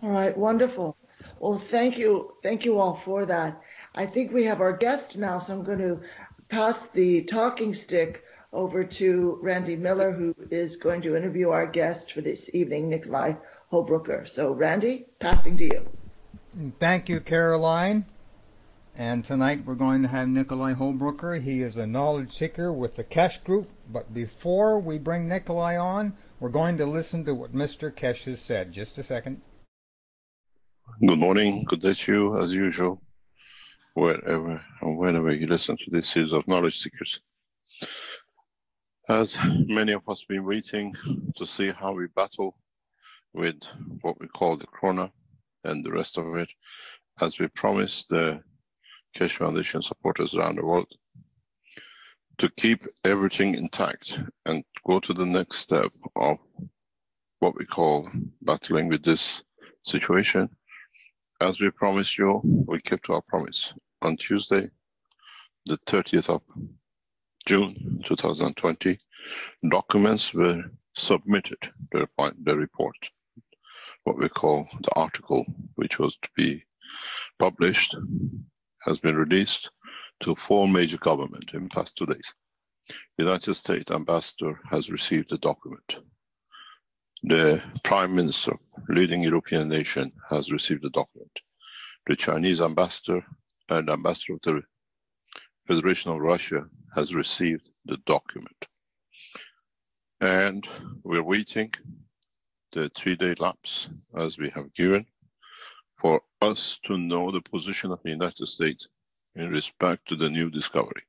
All right, wonderful. Well, thank you all for that. I think we have our guest now, so I'm going to pass the talking stick over to Randy Miller, who is going to interview our guest for this evening, Nikolai Holbrooker. So, Randy, passing to you. Thank you, Caroline. And tonight we're going to have Nikolai Holbrooker. He is a knowledge seeker with the Keshe Group. But before we bring Nikolai on, we're going to listen to what Mr. Keshe has said. Just a second. Good morning, good day to you, as usual, wherever and whenever you listen to this series of knowledge seekers. As many of us have been waiting to see how we battle with what we call the corona and the rest of it, as we promised the Keshe Foundation supporters around the world to keep everything intact and go to the next step of what we call battling with this situation. As we promised you, we kept our promise. On Tuesday, the 30th of June 2020, documents were submitted, the report, what we call the article, which was to be published, has been released to 4 major governments in the past 2 days. The United States ambassador has received the document. The Prime Minister, leading European nation, has received the document. The Chinese ambassador and ambassador of the Federation of Russia has received the document. And we're waiting the 3-day lapse, as we have given, for us to know the position of the United States in respect to the new discovery.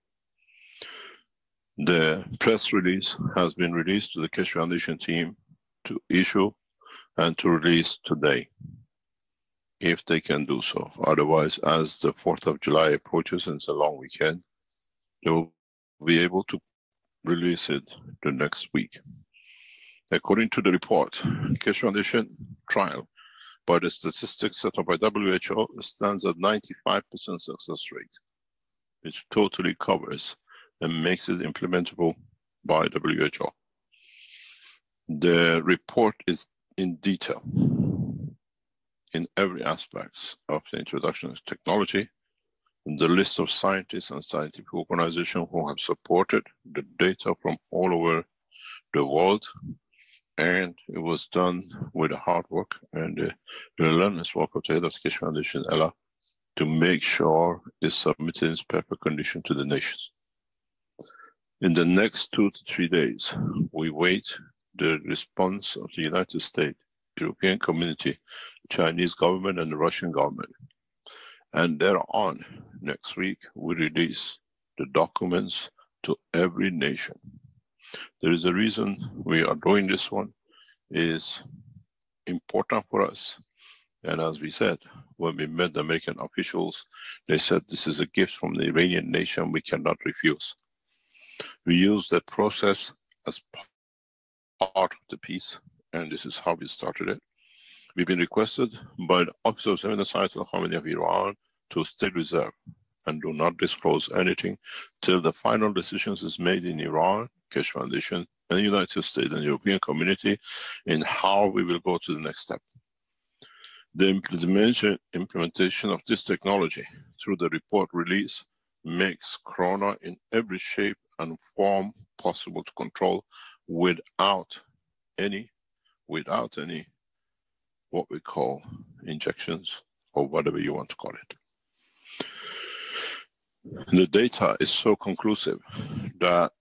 The press release has been released to the Keshe Foundation team to issue and to release today, if they can do so. Otherwise, as the 4th of July approaches and it's a long weekend, they will be able to release it the next week. According to the report, Keshe Foundation trial by the statistics set up by WHO stands at 95% success rate, which totally covers and makes it implementable by WHO. The report is in detail in every aspect of the introduction of technology, the list of scientists and scientific organizations who have supported the data from all over the world, and it was done with the hard work and the relentless work of the head of the Keshe Foundation, Ella, to make sure it's submitted in perfect condition to the nations. In the next 2 to 3 days, we wait the response of the United States, European community, Chinese government, and the Russian government. And thereon, next week, we release the documents to every nation. There is a reason we are doing this one. It is important for us. And as we said, when we met the American officials, they said this is a gift from the Iranian nation we cannot refuse. We use that process as part of the peace, and this is how we started it. We've been requested by the Office of Civil Science and Khamenei of Iran to stay reserved and do not disclose anything till the final decisions is made in Iran, Keshe Foundation, and the United States and European community in how we will go to the next step. The implementation of this technology through the report release makes corona in every shape and form possible to control without any what we call injections or whatever you want to call it. The data is so conclusive that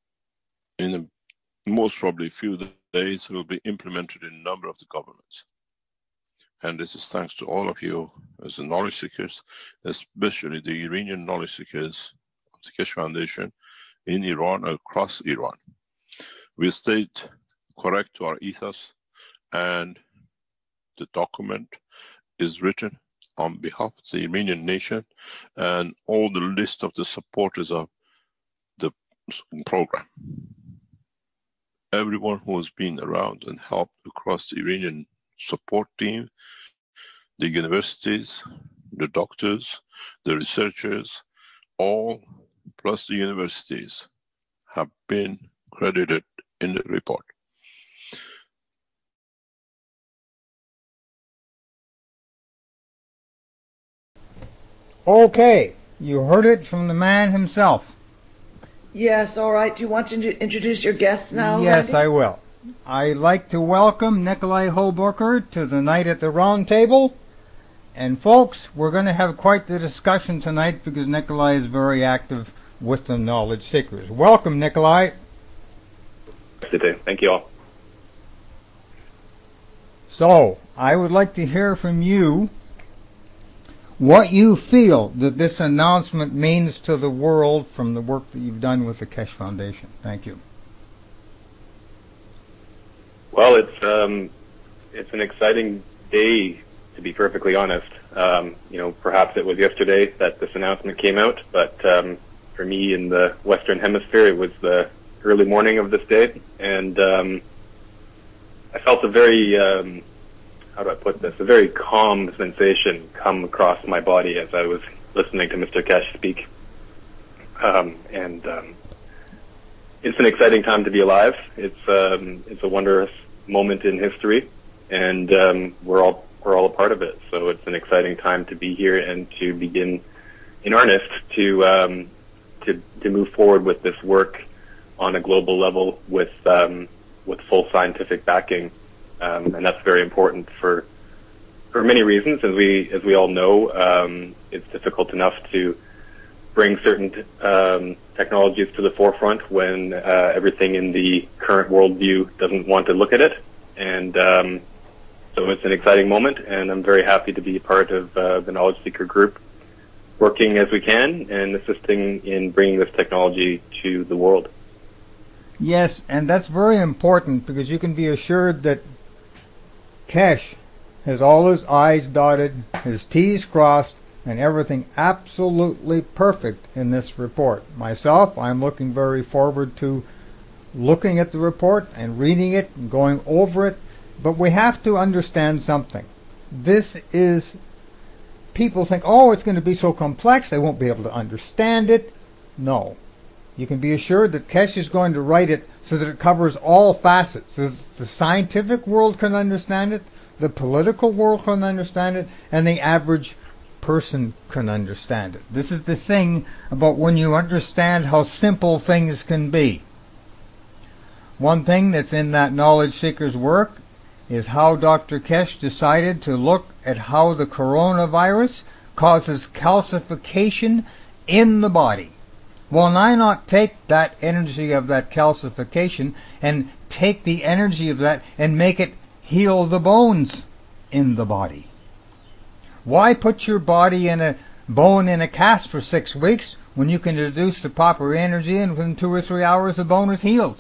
in most probably few days it will be implemented in a number of the governments. And this is thanks to all of you as the knowledge seekers, especially the Iranian knowledge seekers of the Keshe Foundation in Iran, across Iran. We stayed correct to our ethos, and the document is written on behalf of the Iranian nation and all the list of the supporters of the program. Everyone who has been around and helped across the Iranian support team, the universities, the doctors, the researchers, all plus the universities have been credited in the report. Okay, you heard it from the man himself. Yes, all right. Do you want to introduce your guest now, Yes, Randy? I will. I'd like to welcome Nikolai Holbrook to the night at the Roundtable. And folks, we're going to have quite the discussion tonight because Nikolai is very active with the knowledge seekers. Welcome, Nikolai. Thank you all. So, I would like to hear from you what you feel that this announcement means to the world from the work that you've done with the Keshe Foundation. Thank you. Well, it's an exciting day, to be perfectly honest. Perhaps it was yesterday that this announcement came out, but for me in the Western Hemisphere, it was the early morning of this day, and I felt a very, how do I put this, a very calm sensation come across my body as I was listening to Mr. Keshe speak. It's an exciting time to be alive. It's a wondrous moment in history, and we're all a part of it. So it's an exciting time to be here and to begin in earnest to move forward with this work on a global level with full scientific backing, and that's very important for many reasons. As we all know, it's difficult enough to bring certain technologies to the forefront when everything in the current worldview doesn't want to look at it. And so it's an exciting moment, and I'm very happy to be part of the Knowledge Seeker Group, working as we can and assisting in bringing this technology to the world. Yes, and that's very important because you can be assured that Keshe has all his I's dotted, his T's crossed, and everything absolutely perfect in this report. Myself, I'm looking very forward to looking at the report and reading it and going over it, but we have to understand something. This is, people think, oh, it's going to be so complex, they won't be able to understand it. No. You can be assured that Keshe is going to write it so that it covers all facets, so that the scientific world can understand it, the political world can understand it, and the average person can understand it. This is the thing about when you understand how simple things can be. One thing that's in that knowledge seeker's work is how Dr. Keshe decided to look at how the coronavirus causes calcification in the body. Well, why not take that energy of that calcification and take the energy of that and make it heal the bones in the body? Why put your body in a bone in a cast for 6 weeks when you can reduce the proper energy and within 2 or 3 hours the bone is healed?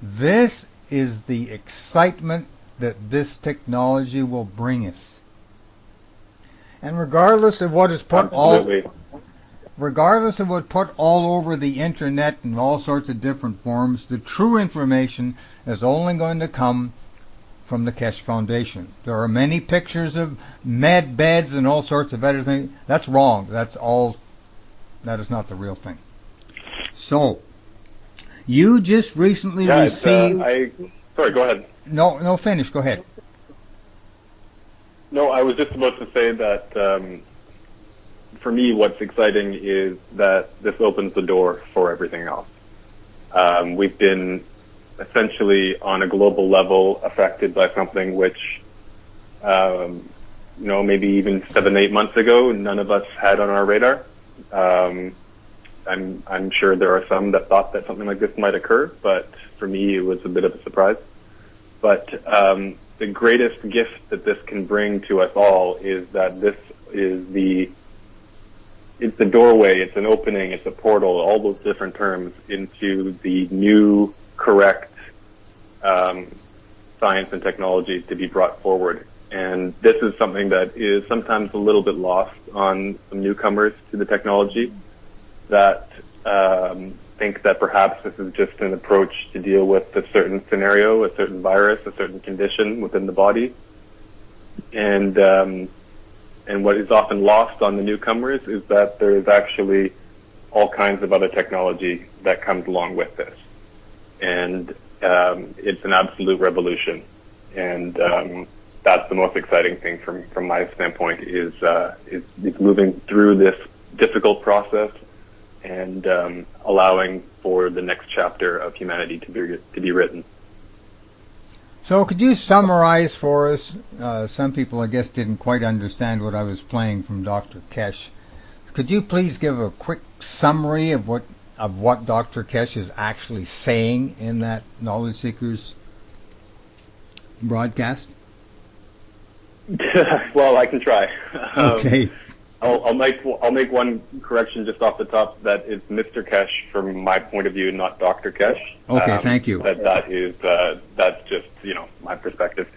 This is the excitement that this technology will bring us. And regardless of what is put all over the internet in all sorts of different forms, the true information is only going to come from the Keshe Foundation. There are many pictures of med beds and all sorts of other things. That's wrong. That is not the real thing. So, you just recently received... Sorry, go ahead. No, finish. Go ahead. No, I was just about to say that for me what's exciting is that this opens the door for everything else. We've been essentially on a global level affected by something which, maybe even 7-8 months ago, none of us had on our radar. I'm sure there are some that thought that something like this might occur, but for me it was a bit of a surprise. But the greatest gift that this can bring to us all is that this is it's the doorway, it's an opening, it's a portal, all those different terms into the new, correct science and technology to be brought forward. And this is something that is sometimes a little bit lost on some newcomers to the technology that think that perhaps this is just an approach to deal with a certain scenario, a certain virus, a certain condition within the body. And what is often lost on the newcomers is that there is actually all kinds of other technology that comes along with this. And it's an absolute revolution. And that's the most exciting thing from my standpoint is moving through this difficult process and allowing for the next chapter of humanity to be written. So could you summarize for us, some people I guess didn't quite understand what I was playing from Dr. Keshe. Could you please give a quick summary of what Dr. Keshe is actually saying in that Knowledge Seekers broadcast? Well, I can try. Okay. I'll make one correction just off the top. That is Mr. Keshe from my point of view, not Dr. Keshe. Okay, thank you. That's just my perspective.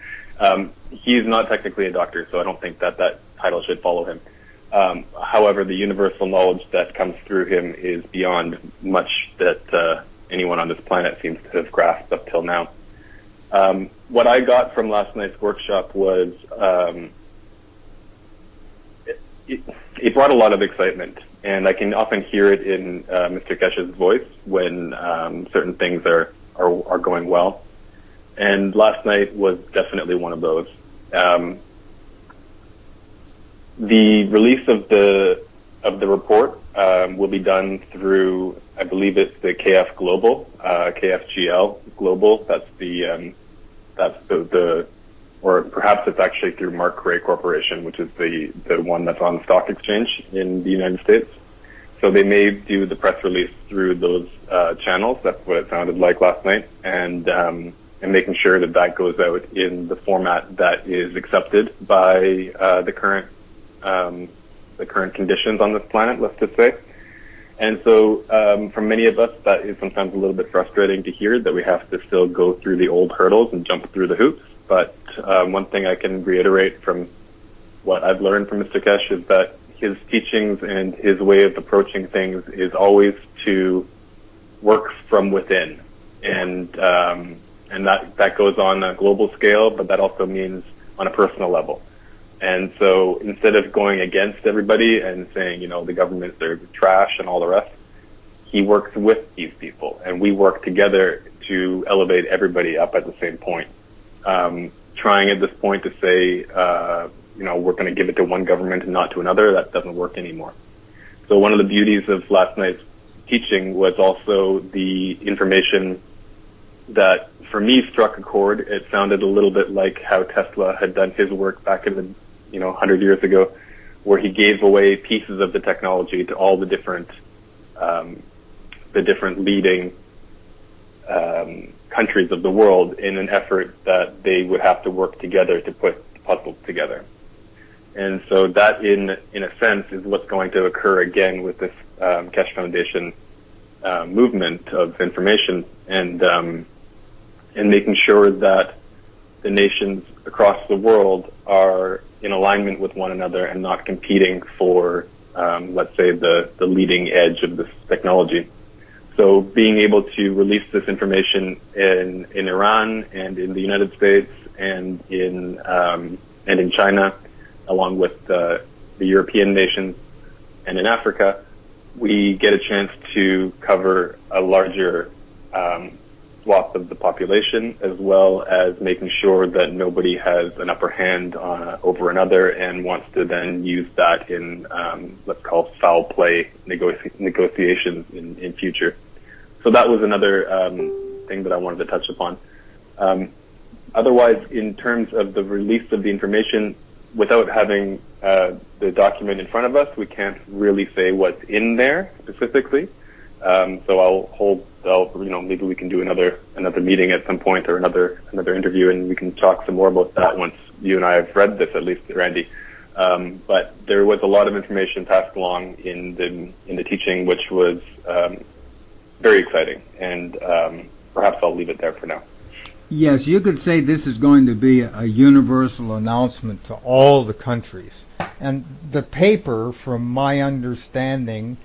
He's not technically a doctor, so I don't think that title should follow him. However, the universal knowledge that comes through him is beyond much that anyone on this planet seems to have grasped up till now. What I got from last night's workshop was it brought a lot of excitement, and I can often hear it in Mr. Keshe's voice when certain things are going well. And last night was definitely one of those. The release of the report will be done through, I believe it's the KF Global, KFGL Global. That's the or perhaps it's actually through Mark Cray Corporation, which is the one that's on the stock exchange in the United States. So they may do the press release through those channels. That's what it sounded like last night, and making sure that goes out in the format that is accepted by the current conditions on this planet, let's just say. And so for many of us, that is sometimes a little bit frustrating to hear that we have to still go through the old hurdles and jump through the hoops. But one thing I can reiterate from what I've learned from Mr. Keshe is that his teachings and his way of approaching things is always to work from within. And that goes on a global scale, but that also means on a personal level. And so instead of going against everybody and saying, the governments are trash and all the rest, he works with these people, and we work together to elevate everybody up at the same point. Trying at this point to say, we're going to give it to one government and not to another, that doesn't work anymore. So one of the beauties of last night's teaching was also the information that, for me, struck a chord. It sounded a little bit like how Tesla had done his work back in the 100 years ago, where he gave away pieces of the technology to all the different leading countries of the world in an effort that they would have to work together to put the puzzle together. And so that, in a sense, is what's going to occur again with this Keshe Foundation movement of information and making sure that the nations across the world are in alignment with one another and not competing for, let's say, the leading edge of this technology. So being able to release this information in Iran and in the United States and in China, along with the European nations and in Africa, we get a chance to cover a larger swath of the population, as well as making sure that nobody has an upper hand over another and wants to then use that in, let's call foul play negotiations in future. So that was another thing that I wanted to touch upon. Otherwise, in terms of the release of the information, without having the document in front of us, we can't really say what's in there specifically. So maybe we can do another meeting at some point or another interview, and we can talk some more about that once you and I have read this, at least, Randy. But there was a lot of information passed along in the teaching, which was very exciting, and perhaps I'll leave it there for now. Yes, you could say this is going to be a universal announcement to all the countries. And the paper, from my understanding,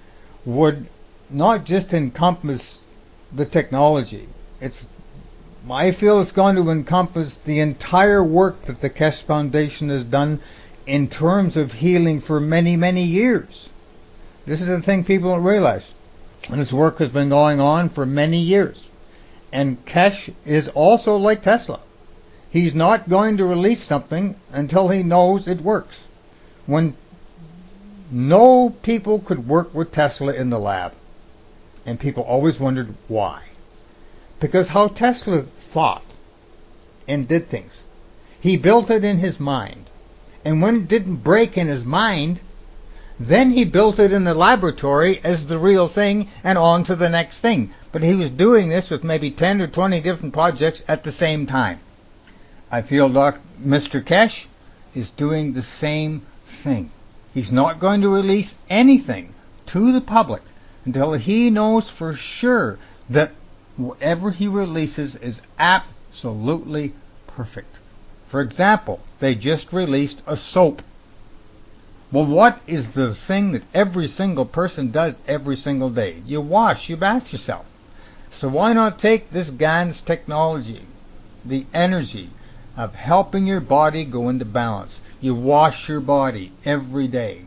would not just encompass the technology. I feel it's going to encompass the entire work that the Keshe Foundation has done in terms of healing for many, many years. This is the thing people don't realize. And this work has been going on for many years. And Keshe is also like Tesla. he's not going to release something until he knows it works. When no people could work with Tesla in the lab, and people always wondered why. Because how Tesla thought and did things. He built it in his mind. And when it didn't break in his mind, then he built it in the laboratory as the real thing and on to the next thing. But he was doing this with maybe 10 or 20 different projects at the same time. I feel Mr. Keshe is doing the same thing. He's not going to release anything to the public until he knows for sure that whatever he releases is absolutely perfect. For example, they just released a soap. Well, what is the thing that every single person does every single day? You wash, you bath yourself. So why not take this GAN's technology, the energy of helping your body go into balance? You wash your body every day.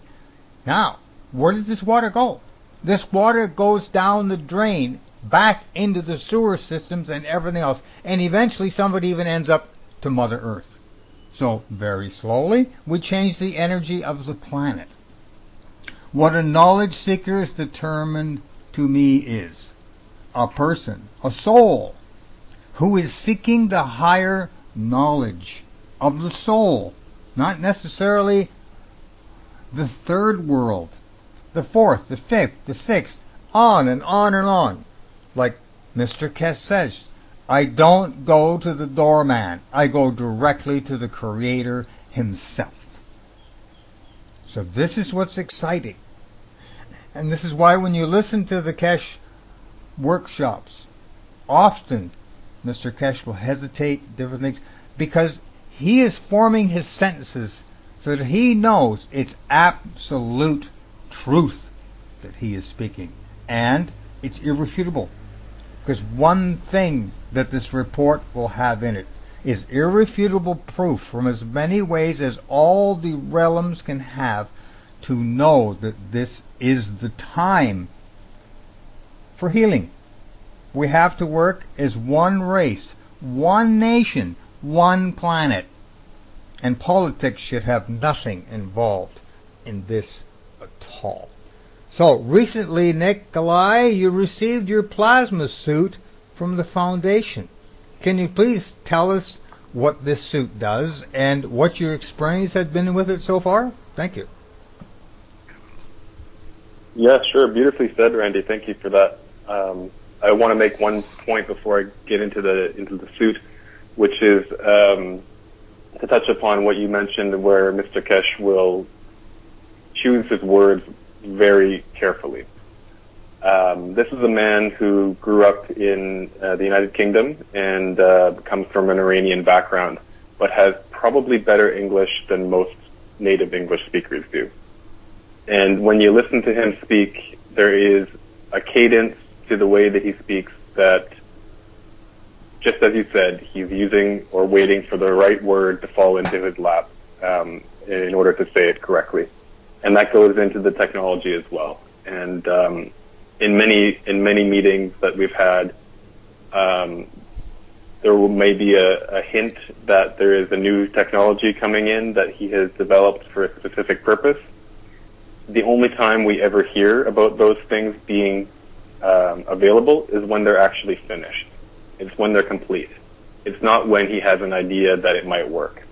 Now, where does this water go? This water goes down the drain, back into the sewer systems and everything else. And eventually somebody even ends up to Mother Earth. So very slowly, we change the energy of the planet. What a knowledge seeker is determined to me is a person, a soul, who is seeking the higher knowledge of the soul, not necessarily the third world, the fourth, the fifth, the sixth, on and on and on. Like Mr. Keshe says, I don't go to the doorman. I go directly to the Creator himself. So this is what's exciting. And this is why when you listen to the Keshe workshops, often Mr. Keshe will hesitate, different things, because he is forming his sentences so that he knows it's absolute truth that he is speaking. And it's irrefutable. Because one thing that this report will have in it is irrefutable proof from as many ways as all the realms can have to know that this is the time for healing. We have to work as one race, one nation, one planet. And politics should have nothing involved in this at all. So, recently, Nikolai, you received your plasma suit from the Foundation. Can you please tell us what this suit does and what your experience has been with it so far? Thank you. Yeah, sure. Beautifully said, Randy. Thank you for that. I want to make one point before I get into the suit, which is to touch upon what you mentioned, where Mr. Keshe will choose his words very carefully. This is a man who grew up in the United Kingdom and comes from an Iranian background, but has probably better English than most native English speakers do. And when you listen to him speak, there is a cadence to the way that he speaks that, just as you said, he's using or waiting for the right word to fall into his lap in order to say it correctly. And that goes into the technology as well. And in many meetings that we've had, there may be a hint that there is a new technology coming in that he has developed for a specific purpose. The only time we ever hear about those things being available is when they're actually finished. It's when they're complete. It's not when he has an idea that it might work.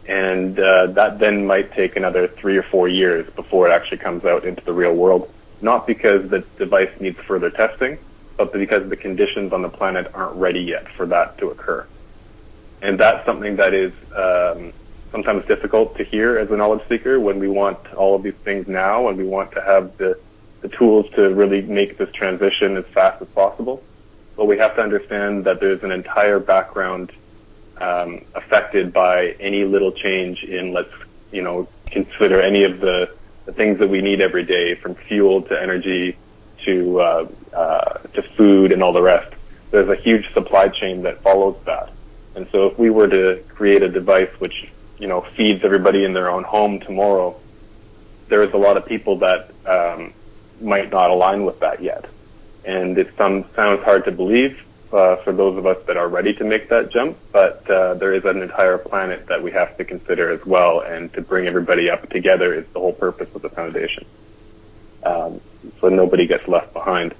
And that then might take another 3 or 4 years before it actually comes out into the real world, not because the device needs further testing, but because the conditions on the planet aren't ready yet for that to occur. And that's something that is sometimes difficult to hear as a knowledge seeker when we want all of these things now and we want to have the tools to really make this transition as fast as possible. But we have to understand that there's an entire background affected by any little change in, let's consider any of the things that we need every day, from fuel to energy to food and all the rest. There's a huge supply chain that follows that. And so if we were to create a device which feeds everybody in their own home tomorrow, there's a lot of people that might not align with that yet. And it sounds hard to believe, for those of us that are ready to make that jump, but there is an entire planet that we have to consider as well, and to bring everybody up together is the whole purpose of the foundation. So nobody gets left behind.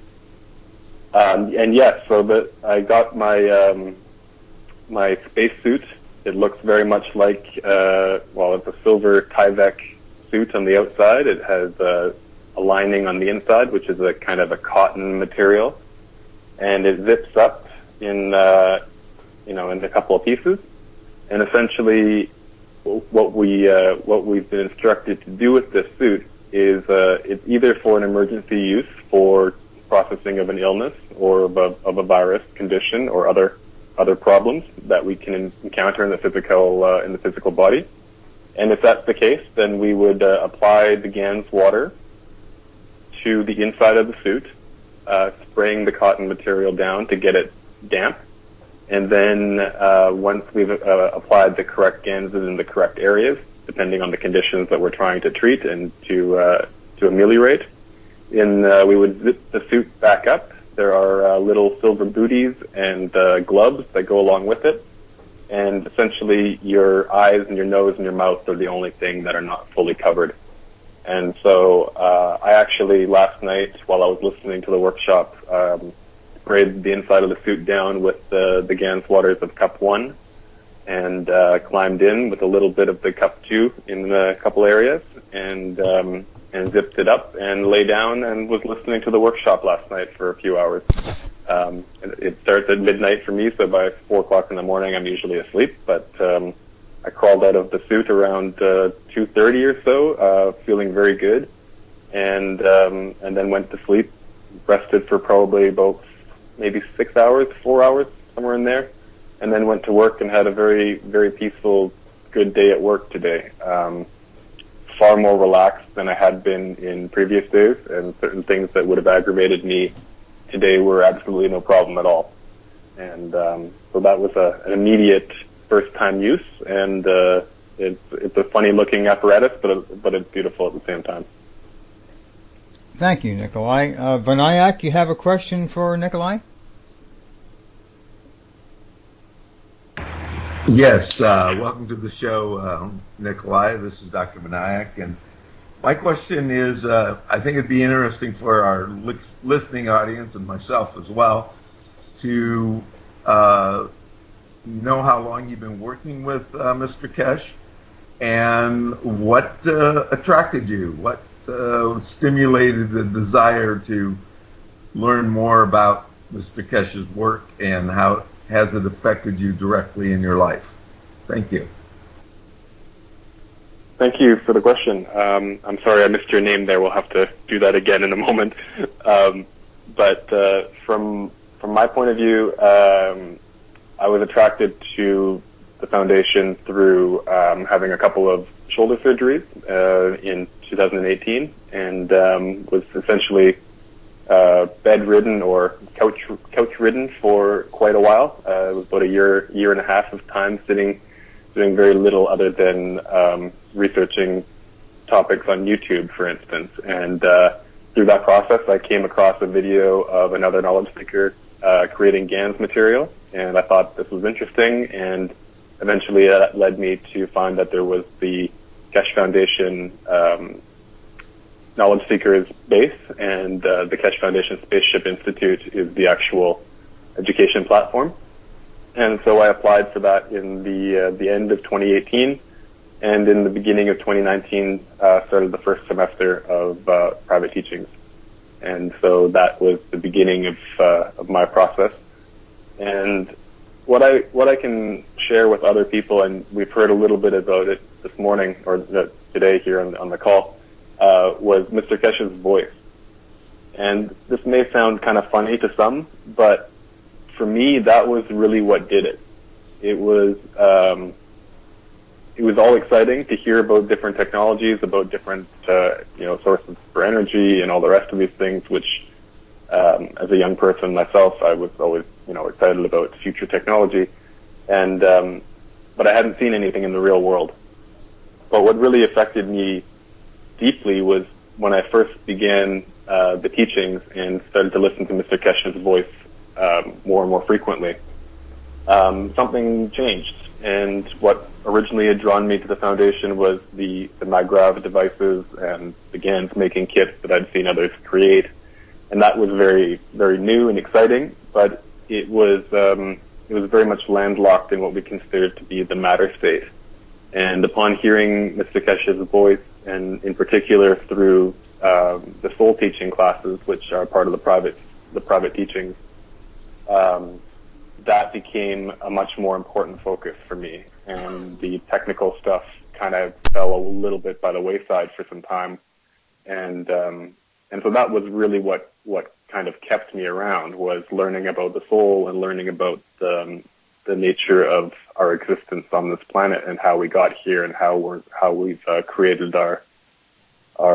And yes, so I got my my spacesuit. It looks very much like, it's a silver Tyvek suit on the outside. It has a lining on the inside, which is a kind of a cotton material, and it zips up in in a couple of pieces. And essentially, what we've been instructed to do with this suit is it's either for an emergency use for processing of an illness or of a virus condition or other problems that we can encounter in the physical body. And if that's the case, then we would apply the GANS water to the inside of the suit, spraying the cotton material down to get it damp. And then once we've applied the correct GANSes in the correct areas, depending on the conditions that we're trying to treat and to ameliorate, we would zip the suit back up. There are little silver booties and gloves that go along with it. And essentially your eyes and your nose and your mouth are the only thing that are not fully covered. And so I actually last night, while I was listening to the workshop, sprayed the inside of the suit down with the GANS waters of cup 1 and climbed in with a little bit of the cup 2 in a couple areas and zipped it up and lay down and was listening to the workshop last night for a few hours. It starts at midnight for me, so by 4 o'clock in the morning I'm usually asleep, but I crawled out of the suit around 2:30 or so, feeling very good, and then went to sleep, rested for probably about maybe 6 hours, 4 hours, somewhere in there, and then went to work and had a very, very peaceful, good day at work today. Far more relaxed than I had been in previous days, and certain things that would have aggravated me today were absolutely no problem at all. And so that was an immediate first-time use, and it's a funny-looking apparatus, but it's beautiful at the same time. Thank you, Nikolai. Vinayak, you have a question for Nikolai? Yes, welcome to the show, Nikolai. This is Dr. Vinayak, and my question is, I think it'd be interesting for our listening audience and myself as well to know how long you've been working with Mr. Keshe and what attracted you, what stimulated the desire to learn more about Mr. Keshe's work, and how has it affected you directly in your life? Thank you. Thank you for the question. I'm sorry I missed your name there. We'll have to do that again in a moment. But from my point of view, I was attracted to the foundation through having a couple of shoulder surgeries in 2018, and was essentially bedridden or couch-ridden for quite a while. It was about a year and a half of time sitting, doing very little other than researching topics on YouTube, for instance. And through that process, I came across a video of another knowledge seeker creating GANS material, and I thought this was interesting, and eventually that led me to find that there was the Keshe Foundation Knowledge Seekers base, and the Keshe Foundation Spaceship Institute is the actual education platform. And so I applied for that in the end of 2018, and in the beginning of 2019 started the first semester of private teachings. And so that was the beginning of my process. And what I can share with other people, and we've heard a little bit about it this morning or today here on the call, was Mr. Keshe's voice. And this may sound kind of funny to some, but for me, that was really what did it. It was all exciting to hear about different technologies, about different sources for energy and all the rest of these things, which as a young person myself, I was always excited about future technology, and but I hadn't seen anything in the real world. But what really affected me deeply was when I first began the teachings and started to listen to Mr. Keshe's voice more and more frequently, something changed. And what originally had drawn me to the foundation was the MyGrav devices and the GANs making kits that I'd seen others create. And that was very, very new and exciting, but it was very much landlocked in what we considered to be the matter state. And upon hearing Mr. Keshe's voice, and in particular through the soul teaching classes, which are part of the private teachings, that became a much more important focus for me. And the technical stuff kind of fell a little bit by the wayside for some time. And so that was really what kind of kept me around, was learning about the soul and learning about the nature of our existence on this planet and how we got here and how we've created our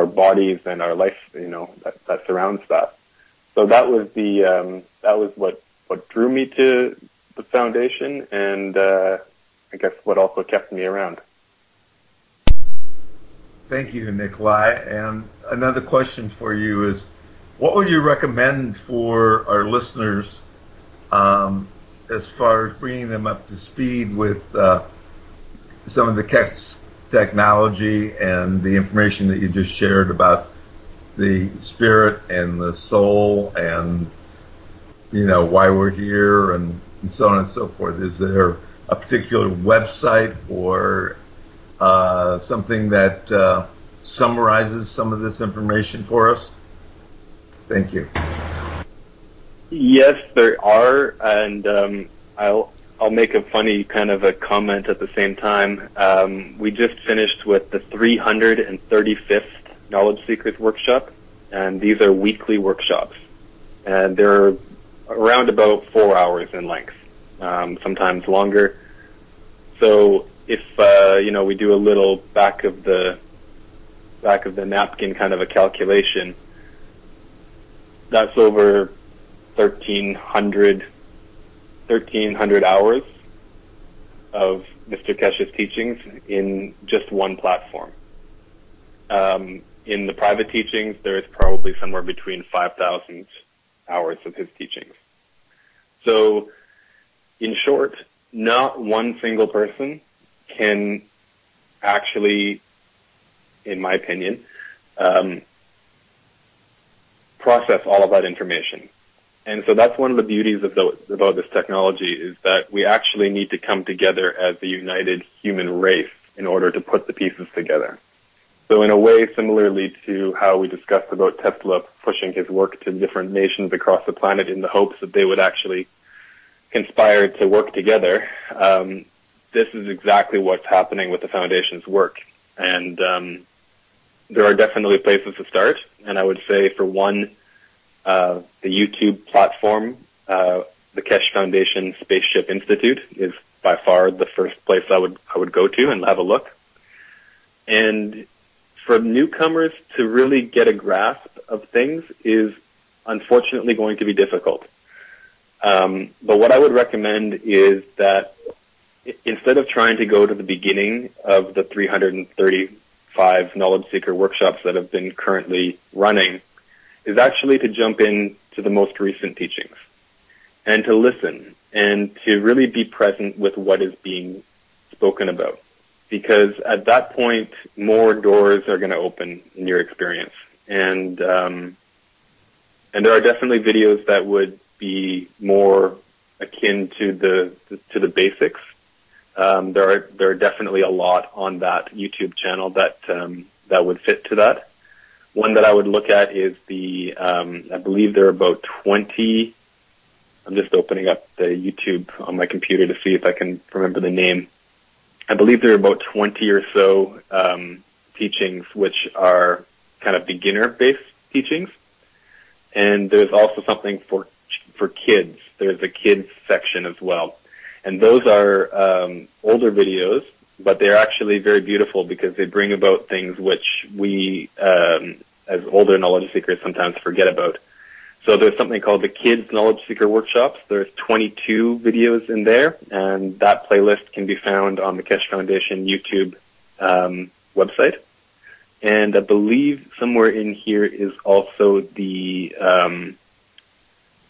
bodies and our life, that surrounds that. So that was what drew me to the foundation, and I guess what also kept me around. Thank you, Nikolai. And another question for you is, what would you recommend for our listeners as far as bringing them up to speed with some of the Keshe technology and the information that you just shared about the spirit and the soul and, why we're here and so on and so forth? Is there a particular website or something that summarizes some of this information for us? Thank you. Yes, there are, and I'll make a funny kind of a comment at the same time. We just finished with the 335th Knowledge Seekers Workshop, and these are weekly workshops, and they're around about 4 hours in length, sometimes longer. So if we do a little back of the napkin kind of a calculation, that's over 1,300 hours of Mr. Keshe's teachings in just one platform. In the private teachings, there is probably somewhere between 5,000 hours of his teachings. So, in short, not one single person can actually, in my opinion, process all of that information. And so that's one of the beauties about this technology, is that we actually need to come together as a united human race in order to put the pieces together. So in a way, similarly to how we discussed about Tesla pushing his work to different nations across the planet in the hopes that they would actually conspire to work together, this is exactly what's happening with the Foundation's work. And there are definitely places to start. And I would say, for one, the YouTube platform, the Keshe Foundation Spaceship Institute, is by far the first place I would go to and have a look. And for newcomers to really get a grasp of things is unfortunately going to be difficult. But what I would recommend is that instead of trying to go to the beginning of the 335 Knowledge Seeker workshops that have been currently running, is actually to jump in to the most recent teachings and to listen and to really be present with what is being spoken about. Because at that point, more doors are going to open in your experience. And there are definitely videos that would be more akin to the basics. There are definitely a lot on that YouTube channel that would fit to that. One that I would look at is I believe there are about 20. I'm just opening up the YouTube on my computer to see if I can remember the name. I believe there are about 20 or so teachings which are kind of beginner-based teachings. And there's also something for kids. There's a kids section as well. And those are older videos, but they're actually very beautiful because they bring about things which we, as older knowledge seekers, sometimes forget about. So there's something called the Kids Knowledge Seeker Workshops. There's 22 videos in there, and that playlist can be found on the Keshe Foundation YouTube website. And I believe somewhere in here is also the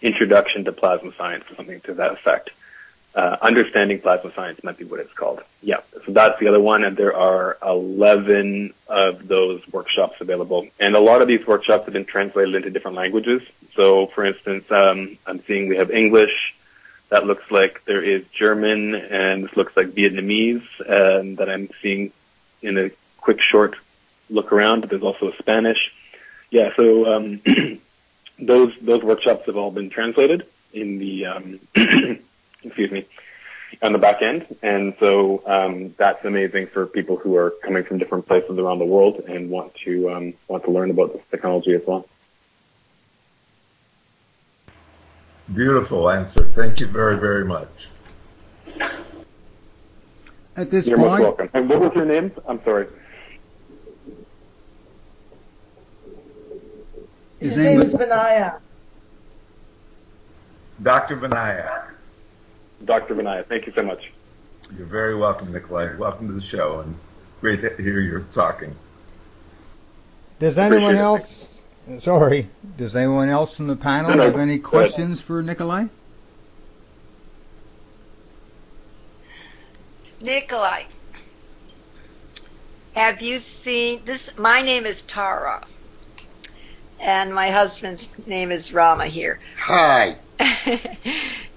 Introduction to Plasma Science or something to that effect. Understanding Plasma Science might be what it's called. Yeah, so that's the other one, and there are 11 of those workshops available. And a lot of these workshops have been translated into different languages. So, for instance, I'm seeing we have English. That looks like there is German, and this looks like Vietnamese, that I'm seeing in a quick, short look around. There's also a Spanish. Yeah, so those workshops have all been translated in the excuse me, on the back end, and so that's amazing for people who are coming from different places around the world and want to learn about this technology as well. Beautiful answer. Thank you very, very much. At this You're point, most welcome. And what was your name? I'm sorry. His name is Vinaya. Dr. Vinaya. Dr. Vinaya, thank you so much. You're very welcome, Nikolai. Welcome to the show, and great to hear you talking. does anyone else from the panel have any questions for Nikolai? Nikolai, have you seen this? My name is Tara, and my husband's name is Rama here. Hi.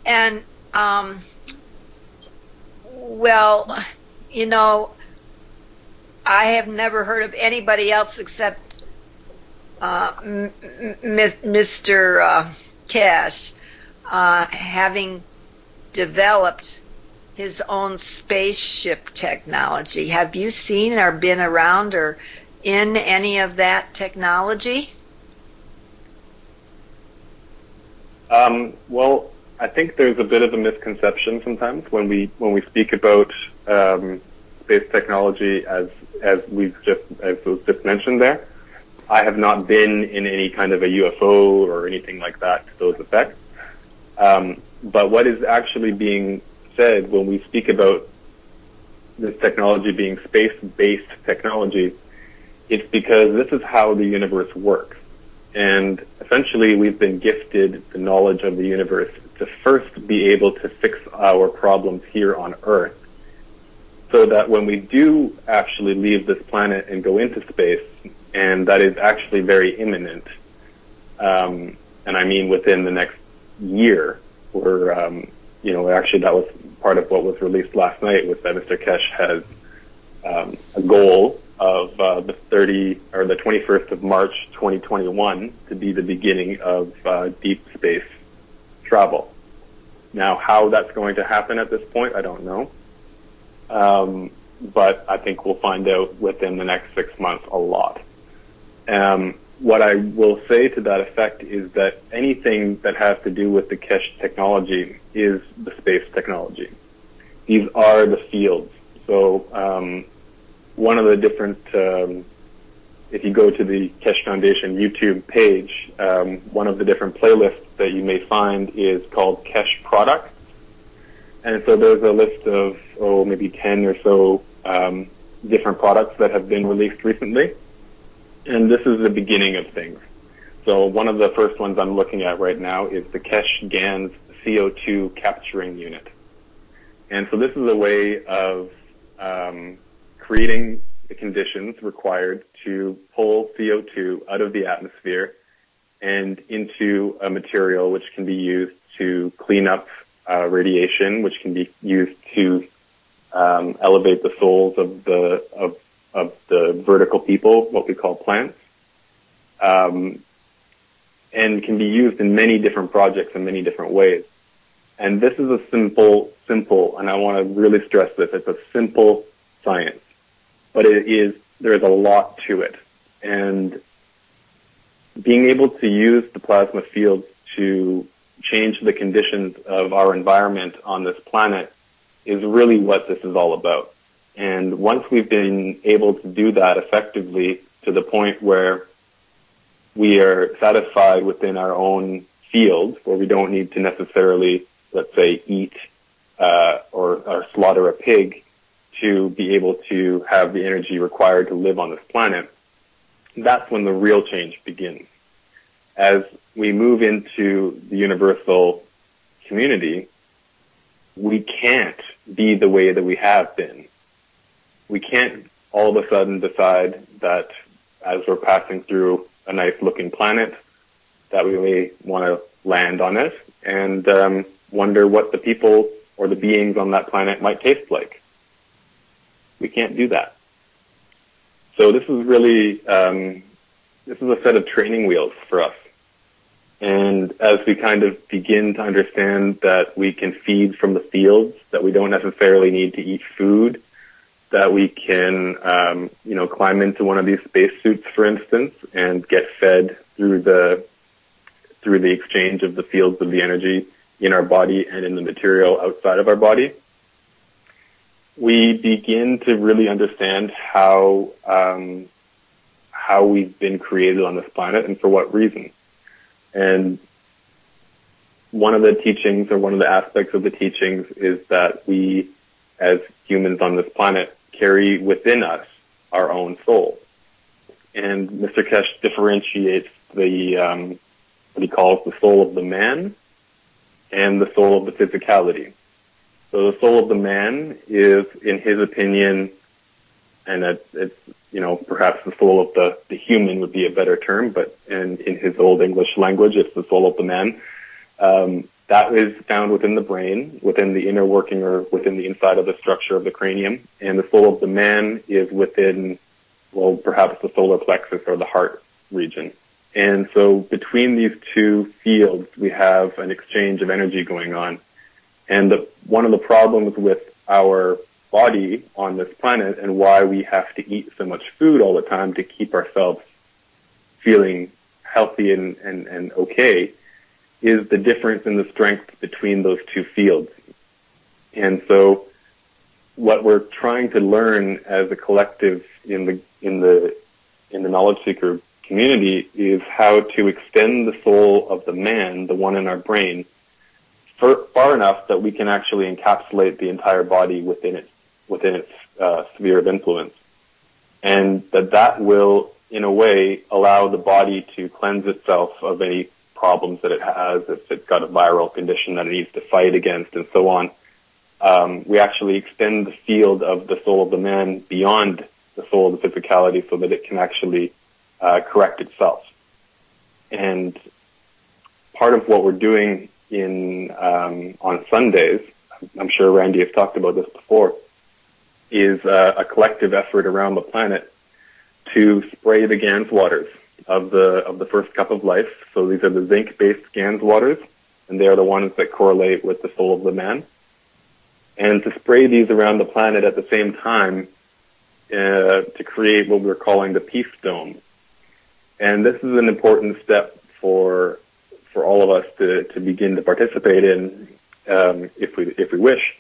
And, well, you know, I have never heard of anybody else except Mr. Keshe having developed his own spaceship technology. Have you seen or been around or in any of that technology? Well, I think there's a bit of a misconception sometimes when we speak about space technology as was just mentioned there. I have not been in any kind of a UFO or anything like that to those effects. But what is actually being said when we speak about this technology being space-based technology, it's because this is how the universe works. And essentially, we've been gifted the knowledge of the universe to first be able to fix our problems here on Earth, so that when we do actually leave this planet and go into space, and that is actually very imminent, and I mean within the next year, or actually that was part of what was released last night, was that Mr. Keshe has a goal of the 21st of March 2021 to be the beginning of deep space travel. Now, how that's going to happen at this point, I don't know. But I think we'll find out within the next 6 months a lot. What I will say to that effect is that anything that has to do with the Keshe technology is the space technology. These are the fields. So one of the different, if you go to the Keshe Foundation YouTube page, one of the different playlists that you may find is called Keshe Products. And so there's a list of, maybe 10 or so different products that have been released recently. And this is the beginning of things. So one of the first ones I'm looking at right now is the Keshe GANS CO2 Capturing Unit. And so this is a way of creating the conditions required to pull CO2 out of the atmosphere and into a material which can be used to clean up radiation, which can be used to elevate the souls of the vertical people, what we call plants, and can be used in many different projects in many different ways. And this is a simple, and I want to really stress this, it's a simple science, but there is a lot to it. And being able to use the plasma fields to change the conditions of our environment on this planet is really what this is all about. And once we've been able to do that effectively to the point where we are satisfied within our own field, where we don't need to necessarily, let's say, eat or slaughter a pig to be able to have the energy required to live on this planet, that's when the real change begins. as we move into the universal community, we can't be the way that we have been. We can't all of a sudden decide that as we're passing through a nice looking planet that we may want to land on it and wonder what the people or the beings on that planet might taste like. We can't do that. So this is really, this is a set of training wheels for us. And as we kind of begin to understand that we can feed from the fields, that we don't necessarily need to eat food, that we can, climb into one of these spacesuits, for instance, and get fed through the exchange of the fields of the energy in our body and in the material outside of our body, we begin to really understand how we've been created on this planet and for what reason. And one of the teachings, or one of the aspects of the teachings, is that we, as humans on this planet, carry within us our own soul. And Mr. Keshe differentiates the what he calls the soul of the man and the soul of the physicality. So the soul of the man is, in his opinion, and it's perhaps the soul of the human would be a better term, but in his old English language, it's the soul of the man. That is found within the brain, within the inner working, or within the inside of the structure of the cranium. And the soul of the man is within, well, perhaps the solar plexus or the heart region. And so between these two fields, we have an exchange of energy going on. And one of the problems with our body on this planet, and why we have to eat so much food all the time to keep ourselves feeling healthy and okay, is the difference in the strength between those two fields. And so what we're trying to learn as a collective in the knowledge seeker community is how to extend the soul of the man, the one in our brain, far enough that we can actually encapsulate the entire body within its sphere of influence. And that will, in a way, allow the body to cleanse itself of any problems that it has, if it's got a viral condition that it needs to fight against, and so on. We actually extend the field of the soul of the man beyond the soul of the physicality so that it can actually correct itself. And part of what we're doing on Sundays, I'm sure Randy has talked about this before, is a collective effort around the planet to spray the Gans waters of the first cup of life. So these are the zinc-based Gans waters, and they are the ones that correlate with the soul of the man. And to spray these around the planet at the same time to create what we're calling the peace dome. And this is an important step for all of us to begin to participate in, if we wish,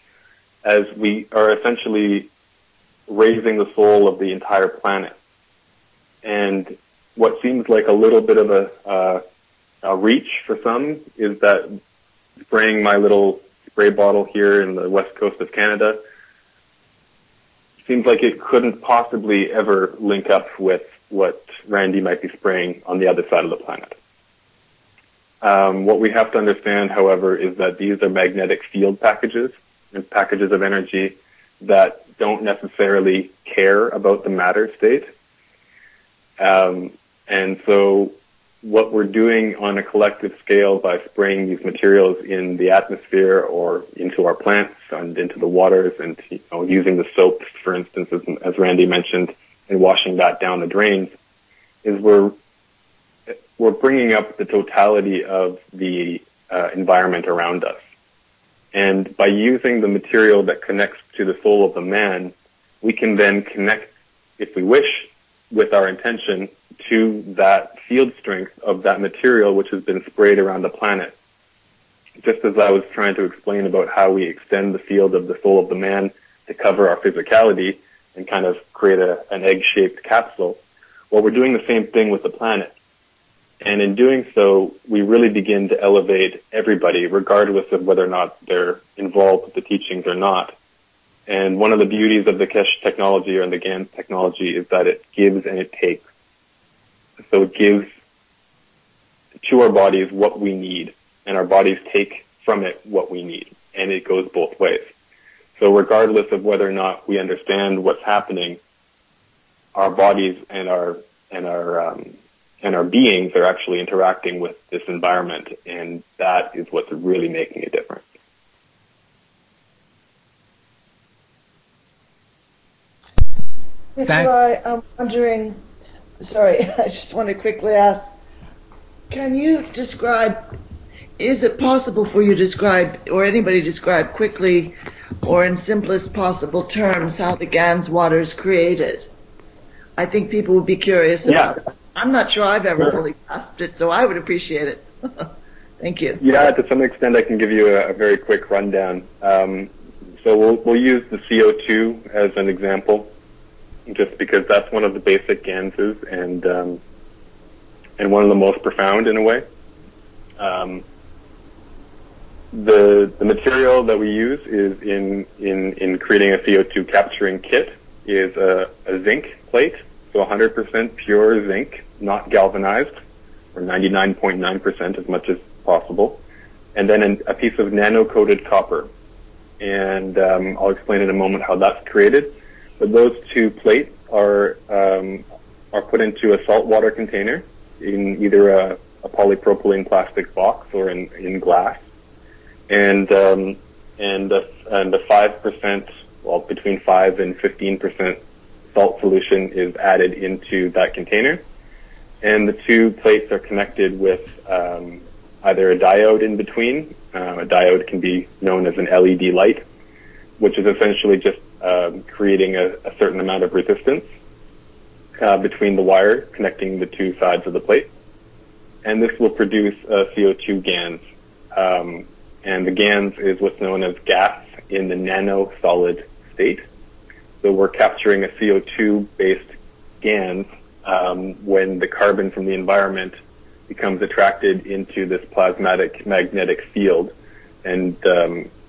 as we are essentially raising the soul of the entire planet. And what seems like a little bit of a reach for some is that spraying my little spray bottle here in the west coast of Canada seems like it couldn't possibly ever link up with what Randy might be spraying on the other side of the planet. What we have to understand, however, is that these are magnetic field packages and packages of energy that don't necessarily care about the matter state. And so what we're doing on a collective scale by spraying these materials in the atmosphere or into our plants and into the waters, and using the soaps, for instance, as Randy mentioned, and washing that down the drains, is we're bringing up the totality of the environment around us. And by using the material that connects to the soul of the man, we can then connect, if we wish, with our intention to that field strength of that material which has been sprayed around the planet. Just as I was trying to explain about how we extend the field of the soul of the man to cover our physicality and kind of create an egg-shaped capsule, well, we're doing the same thing with the planet. And in doing so, we really begin to elevate everybody, regardless of whether or not they're involved with the teachings or not. And one of the beauties of the Keshe technology or the Gans technology is that it gives and it takes. So it gives to our bodies what we need, and our bodies take from it what we need, and it goes both ways. So regardless of whether or not we understand what's happening, our bodies and our beings are actually interacting with this environment, and that is what's really making a difference. Nikolai, I'm wondering, sorry, I just want to quickly ask, can you describe, is it possible for you to describe, or anybody describe quickly or in simplest possible terms how the GANS water is created? I think people would be curious about it. I'm not sure I've ever fully grasped it, so I would appreciate it. Thank you. Yeah, to some extent I can give you a very quick rundown. So we'll use the CO2 as an example, just because that's one of the basic GANSs and one of the most profound in a way. The material that we use is in creating a CO2 capturing kit is a zinc plate, so 100% pure zinc, not galvanized, or 99.9% as much as possible, and then a piece of nano-coated copper. And I'll explain in a moment how that's created. But those two plates are put into a saltwater container in either a polypropylene plastic box or in glass, and a 5%, well, between 5 and 15% salt solution is added into that container, and the two plates are connected with either a diode in between. A diode can be known as an LED light, which is essentially just creating a certain amount of resistance between the wire connecting the two sides of the plate. And this will produce CO2 GANS. And the GANS is what's known as gas in the nano-solid state. So we're capturing a CO2-based GANS when the carbon from the environment becomes attracted into this plasmatic magnetic field and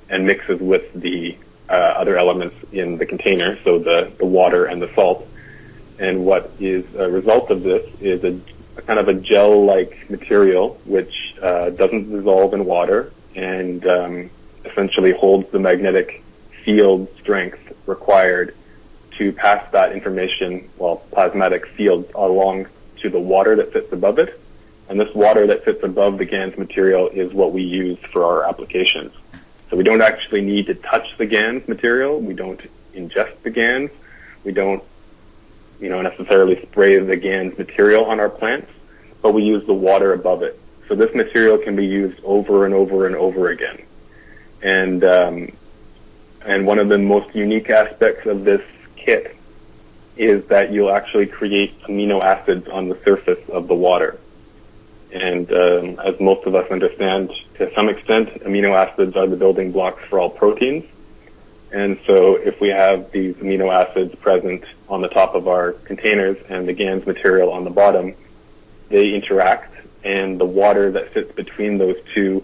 mixes with the other elements in the container, so the water and the salt. And what is a result of this is a kind of a gel-like material which doesn't dissolve in water and essentially holds the magnetic field strength required to pass that information, plasmatic field, along to the water that sits above it. And this water that sits above the GANS material is what we use for our applications. So we don't actually need to touch the GANS material. We don't ingest the GANS. We don't, necessarily spray the GANS material on our plants, but we use the water above it. So this material can be used over and over and over again. And one of the most unique aspects of this kit is that you'll actually create amino acids on the surface of the water. And as most of us understand, to some extent, amino acids are the building blocks for all proteins. And so if we have these amino acids present on the top of our containers and the GANS material on the bottom, they interact, and the water that sits between those two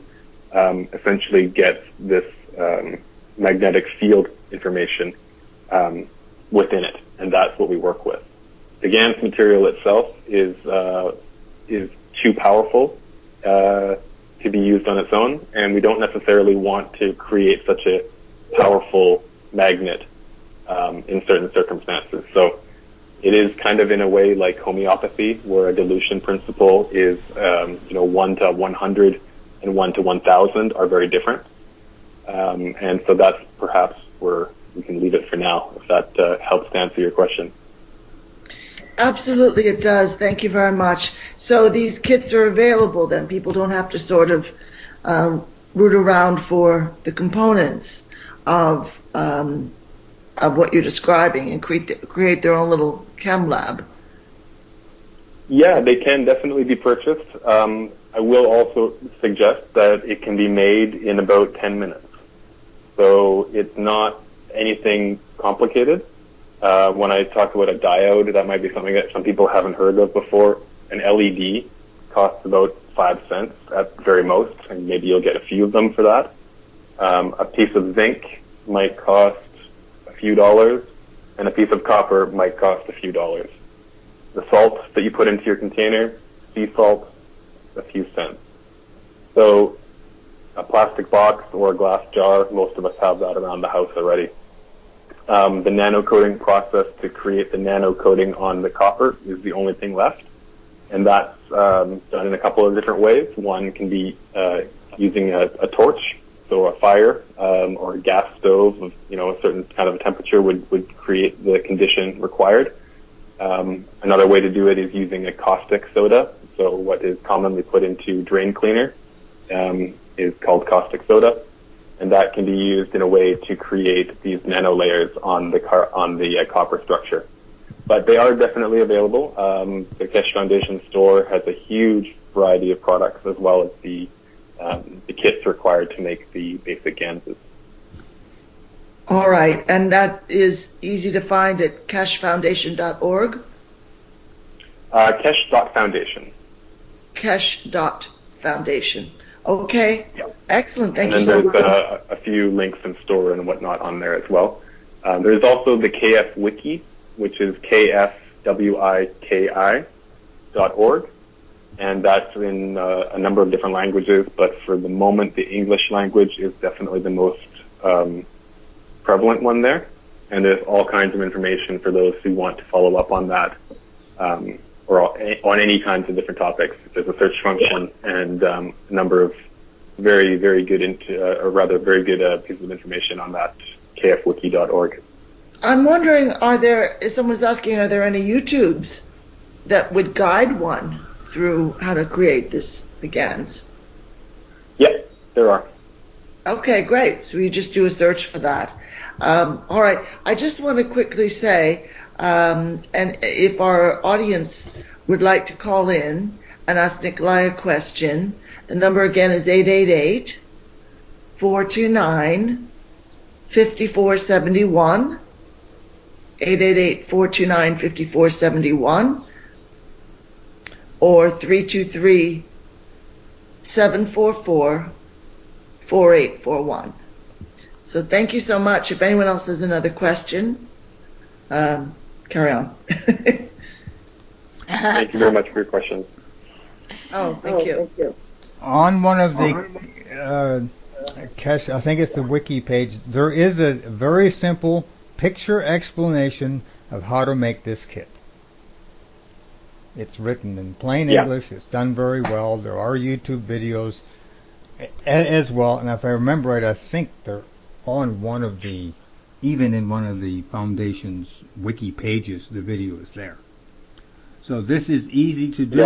essentially gets this magnetic field information within it, and that's what we work with. The GANS material itself is too powerful to be used on its own, and we don't necessarily want to create such a powerful magnet in certain circumstances. So it is kind of in a way like homeopathy, where a dilution principle is 1 to 100 and 1 to 1,000 are very different. And so that's perhaps where we can leave it for now, if that helps to answer your question. Absolutely, it does. Thank you very much. So these kits are available then. People don't have to sort of root around for the components of what you're describing and create their own little chem lab. Yeah, they can definitely be purchased. I will also suggest that it can be made in about 10 minutes. So it's not anything complicated. When I talk about a diode, that might be something that some people haven't heard of before. An LED costs about 5 cents at very most, and maybe you'll get a few of them for that. A piece of zinc might cost a few dollars, and a piece of copper might cost a few dollars. The salt that you put into your container, sea salt, a few cents. So a plastic box or a glass jar, most of us have that around the house already. The nano coating process to create the nano coating on the copper is the only thing left. And that's done in a couple of different ways. One can be using a torch, so a fire or a gas stove of a certain kind of a temperature would create the condition required. Another way to do it is using a caustic soda. So what is commonly put into drain cleaner is called caustic soda, and that can be used in a way to create these nano layers on the copper structure. But they are definitely available. The Keshe Foundation store has a huge variety of products, as well as the kits required to make the basic ganses. All right, and that is easy to find at keshefoundation.org? Keshe.foundation. Keshe.foundation. Okay, Yep. Excellent. Thank you and so then there's much. a few links in store and whatnot on there as well. There's also the KF Wiki, which is kfwiki.org, and that's in a number of different languages, but for the moment, the English language is definitely the most prevalent one there, and there's all kinds of information for those who want to follow up on that, or on any kinds of different topics. There's a search function and a number of very, very good, very good pieces of information on that, kfwiki.org. I'm wondering, someone's asking, are there any YouTubes that would guide one through how to create the GANs? Yeah, there are. Okay, great. So you just do a search for that. All right. I just want to quickly say, and if our audience would like to call in and ask Nikolai a question, the number again is 888-429-5471. 888-429-5471 or 323-744-4841. So thank you so much. If anyone else has another question, carry on. Thank you very much for your questions. Oh, thank you. On one of the Keshe, I think it's the wiki page, there is a very simple picture explanation of how to make this kit. It's written in plain English. It's done very well. There are YouTube videos as well, and if I remember right, I think they're on even in one of the foundation's wiki pages, the video is there. So this is easy to do.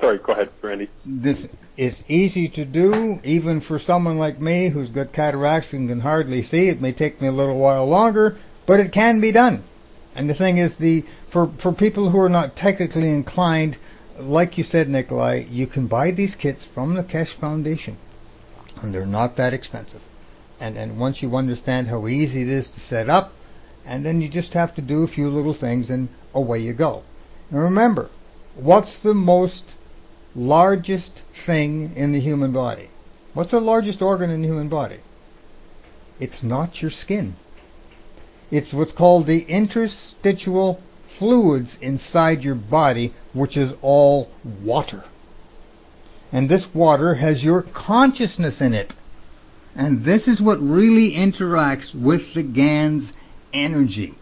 Sorry, go ahead, Randy. This is easy to do, even for someone like me who's got cataracts and can hardly see. It may take me a little while longer, but it can be done. And the thing is, for people who are not technically inclined, like you said, Nikolai, you can buy these kits from the Keshe Foundation, and they're not that expensive. And once you understand how easy it is to set up, and then you just have to do a few little things, and away you go. And remember, what's the largest thing in the human body? What's the largest organ in the human body? It's not your skin. It's what's called the interstitial fluids inside your body, which is all water. And this water has your consciousness in it. And this is what really interacts with the GAN's energy,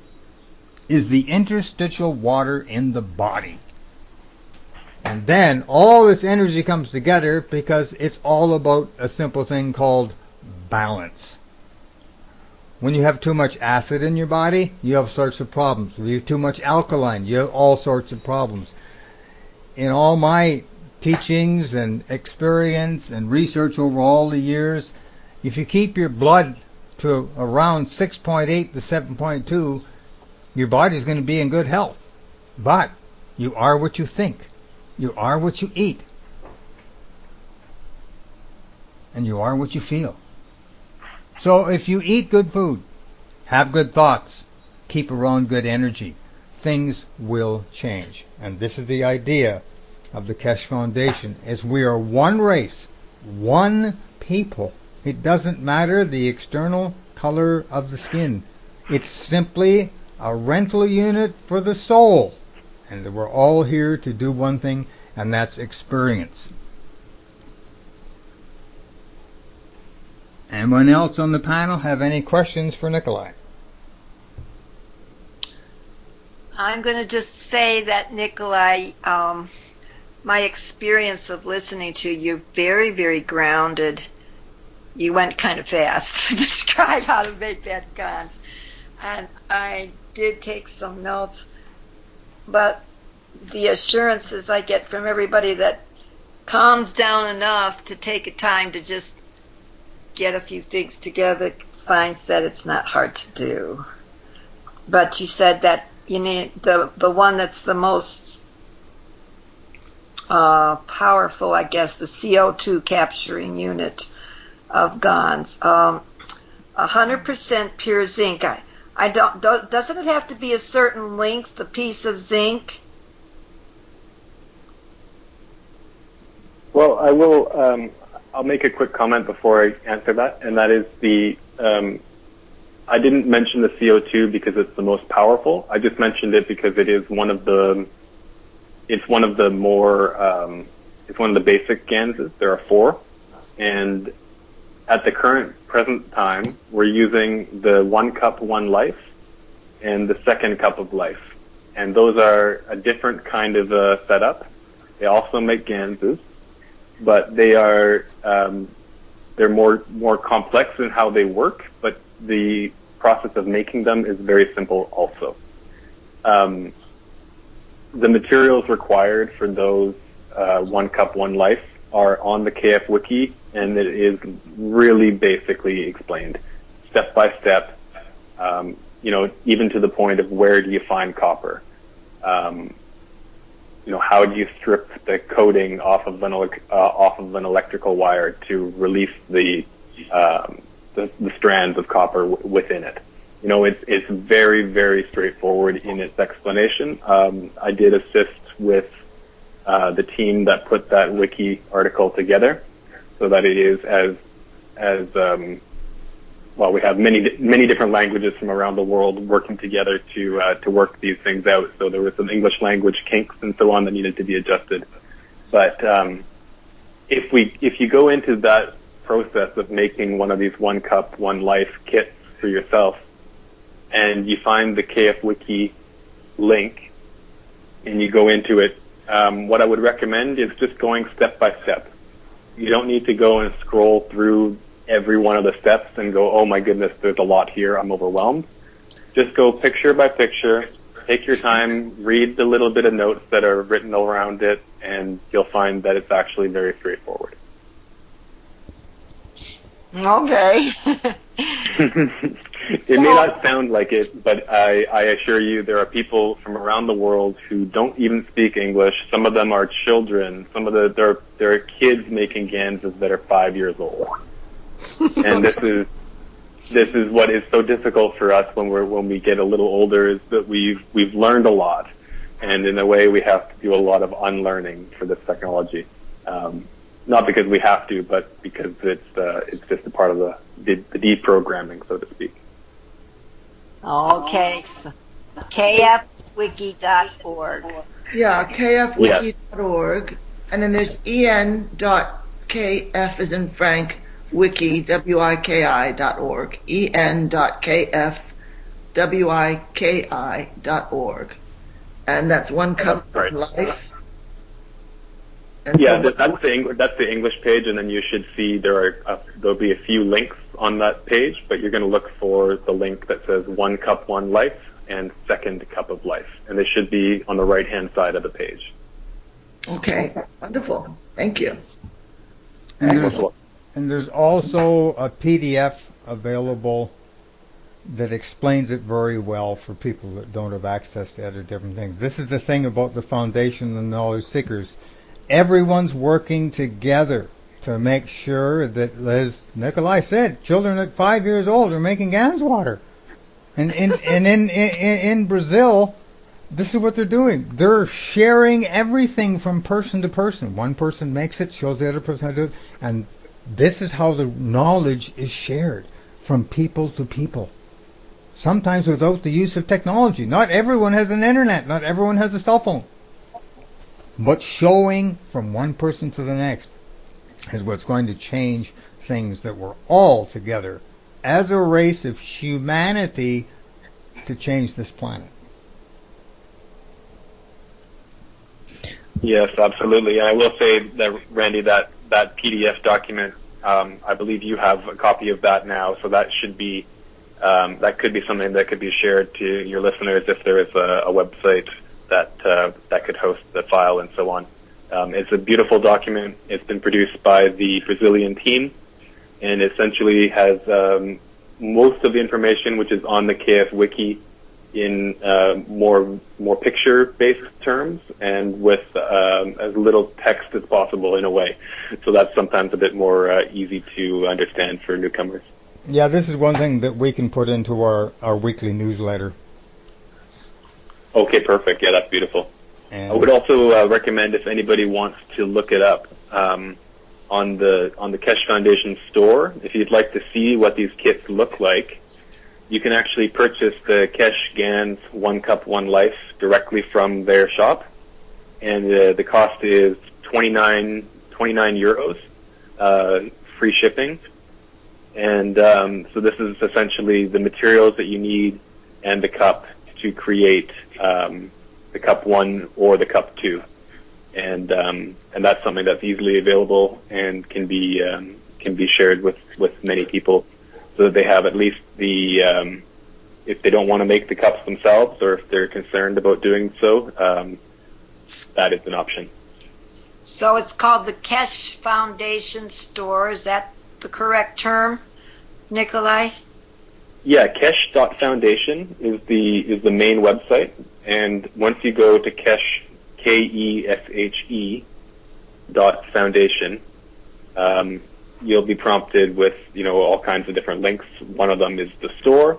is the interstitial water in the body. And then all this energy comes together because it's all about a simple thing called balance. When you have too much acid in your body, you have sorts of problems. When you have too much alkaline, you have all sorts of problems. In all my teachings and experience and research over all the years, if you keep your blood to around 6.8 to 7.2, your body's going to be in good health. But you are what you think. You are what you eat. And you are what you feel. So if you eat good food, have good thoughts, keep around good energy, things will change. And this is the idea of the Keshe Foundation, is we are one race, one people. It doesn't matter the external color of the skin. It's simply a rental unit for the soul. And we're all here to do one thing, and that's experience. Anyone else on the panel have any questions for Nikolai? I'm going to just say that, Nikolai, my experience of listening to you, very, very grounded. You went kind of fast to describe how to make that guns. And I did take some notes. But the assurances I get from everybody that calms down enough to take a time to just get a few things together finds that it's not hard to do. But you said that you need the one that's the most powerful, I guess, the CO2 Capturing Unit of GONS. 100% pure zinc. Doesn't it have to be a certain length, the piece of zinc? Well, I will. I'll make a quick comment before I answer that, and that is I didn't mention the CO2 because it's the most powerful. I just mentioned it because it is one of the. It's one of the more. It's one of the basic GANSs. There are 4, and at the present time, we're using the 1 cup, 1 life, and the 2nd cup of life, and those are a different kind of setup. They also make GANSs, but they are they're more complex in how they work, but the process of making them is very simple also. The materials required for those 1 cup, 1 life are on the KF Wiki, and it is really basically explained step by step, even to the point of where do you find copper. How do you strip the coating off of an electrical wire to release the strands of copper within it? It's very, very straightforward in its explanation. I did assist with the team that put that wiki article together, so that it is as well. We have many different languages from around the world working together to work these things out. So there were some English language kinks and so on that needed to be adjusted. But if you go into that process of making one of these 1 cup, 1 life kits for yourself, and you find the KF Wiki link and you go into it, what I would recommend is just going step by step. You don't need to go and scroll through every one of the steps and go, oh my goodness, there's a lot here, I'm overwhelmed. Just go picture by picture, take your time, read the little bit of notes that are written around it, and you'll find that it's actually very straightforward. Okay. It may not sound like it, but I assure you there are people from around the world who don't even speak English. Some of them are children. There are kids making GANSs that are 5 years old. And this is what is so difficult for us when we get a little older, is that we've learned a lot, and in a way we have to do a lot of unlearning for this technology. Not because we have to, but because it's just a part of the deprogramming, so to speak. Okay, so kfwiki.org. Yeah, kfwiki.org, and then there's en.kf as in Frank wiki wiki.org, en.kf.wiki.org, and that's 1 cup of life. And yeah, so that's the English page, and then you should see there'll be a few links on that page, but you're going to look for the link that says 1 cup, 1 life and 2nd cup of life, and they should be on the right-hand side of the page. Okay, wonderful. Thank you. And there's also a PDF available that explains it very well for people that don't have access to other different things. This is the thing about the Foundation and Knowledge Seekers. Everyone's working together to make sure that, as Nikolai said, children at 5 years old are making GANS water. And in Brazil, this is what they're doing. They're sharing everything from person to person. One person makes it, shows the other person how to do it, and this is how the knowledge is shared from people to people. sometimes without the use of technology. Not everyone has an internet, not everyone has a cell phone. But showing from one person to the next is what's going to change things, that we're all together as a race of humanity to change this planet. Yes, absolutely. I will say that, Randy, that PDF document, I believe you have a copy of that now, so that should be, that could be something that could be shared to your listeners if there is a website that could host the file and so on. It's a beautiful document. It's been produced by the Brazilian team, and essentially has most of the information which is on the KF Wiki in more picture-based terms, and with as little text as possible in a way. So that's sometimes a bit more easy to understand for newcomers. Yeah, this is one thing that we can put into our weekly newsletter. Okay, perfect. Yeah, that's beautiful. And I would also recommend, if anybody wants to look it up, on the Keshe Foundation store, if you'd like to see what these kits look like, you can actually purchase the Keshe GANs 1 Cup 1 Life directly from their shop, and the cost is 29 euros, free shipping. And so this is essentially the materials that you need and the cup to create the Cup 1 or the Cup 2, and that's something that's easily available and can be shared with many people, so that they have at least the if they don't want to make the cups themselves, or if they're concerned about doing so, that is an option. So it's called the Keshe Foundation store. Is that the correct term, Nikolai? Yeah, Keshe.foundation is the main website, and once you go to Keshe, Keshe .foundation, you'll be prompted with all kinds of different links. One of them is the store.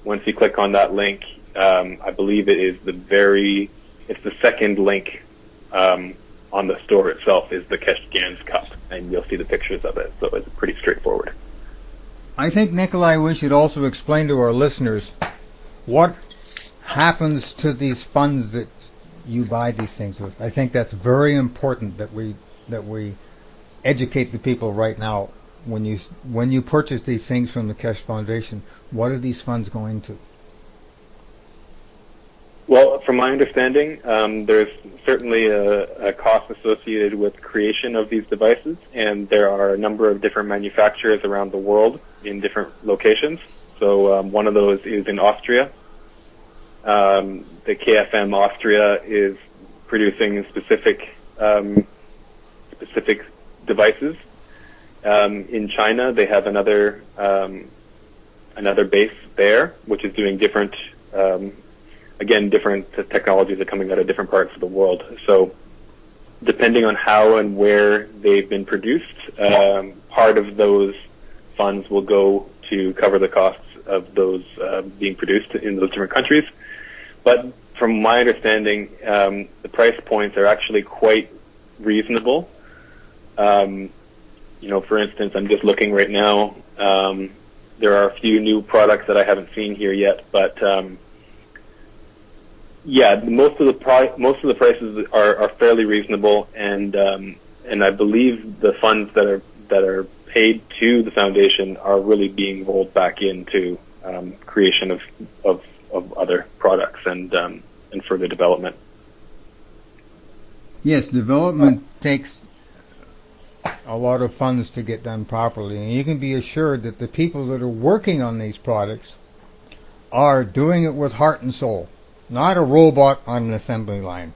Once you click on that link, I believe it is it's the second link on the store itself is the Keshe GANs cup, and you'll see the pictures of it. So it's pretty straightforward. I think, Nikolai, we should also explain to our listeners what happens to these funds that you buy these things with. I think that's very important that we educate the people right now. When you purchase these things from the Keshe Foundation, what are these funds going to? Well, from my understanding, there's certainly a cost associated with creation of these devices, and there are a number of different manufacturers around the world in different locations. So one of those is in Austria. The KFM Austria is producing specific devices. In China, they have another base there, which is doing different. Again, different technologies are coming out of different parts of the world. So depending on how and where they've been produced, part of those funds will go to cover the costs of those being produced in those different countries. But from my understanding, the price points are actually quite reasonable. For instance, I'm just looking right now. There are a few new products that I haven't seen here yet, but most of the prices are fairly reasonable, and I believe the funds that are paid to the foundation are really being rolled back into creation of other products and further development. Yes, development takes a lot of funds to get done properly, and you can be assured that the people that are working on these products are doing it with heart and soul. Not a robot on an assembly line.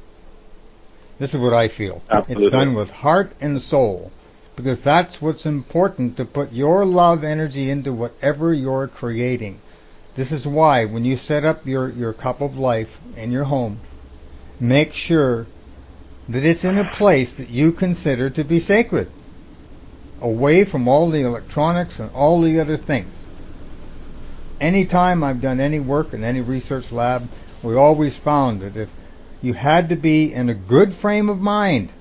This is what I feel. Absolutely. It's done with heart and soul, because that's what's important, to put your love energy into whatever you're creating. This is why when you set up your cup of life in your home, make sure that it's in a place that you consider to be sacred, away from all the electronics and all the other things. Anytime I've done any work in any research lab, we always found that if you had to be in a good frame of mind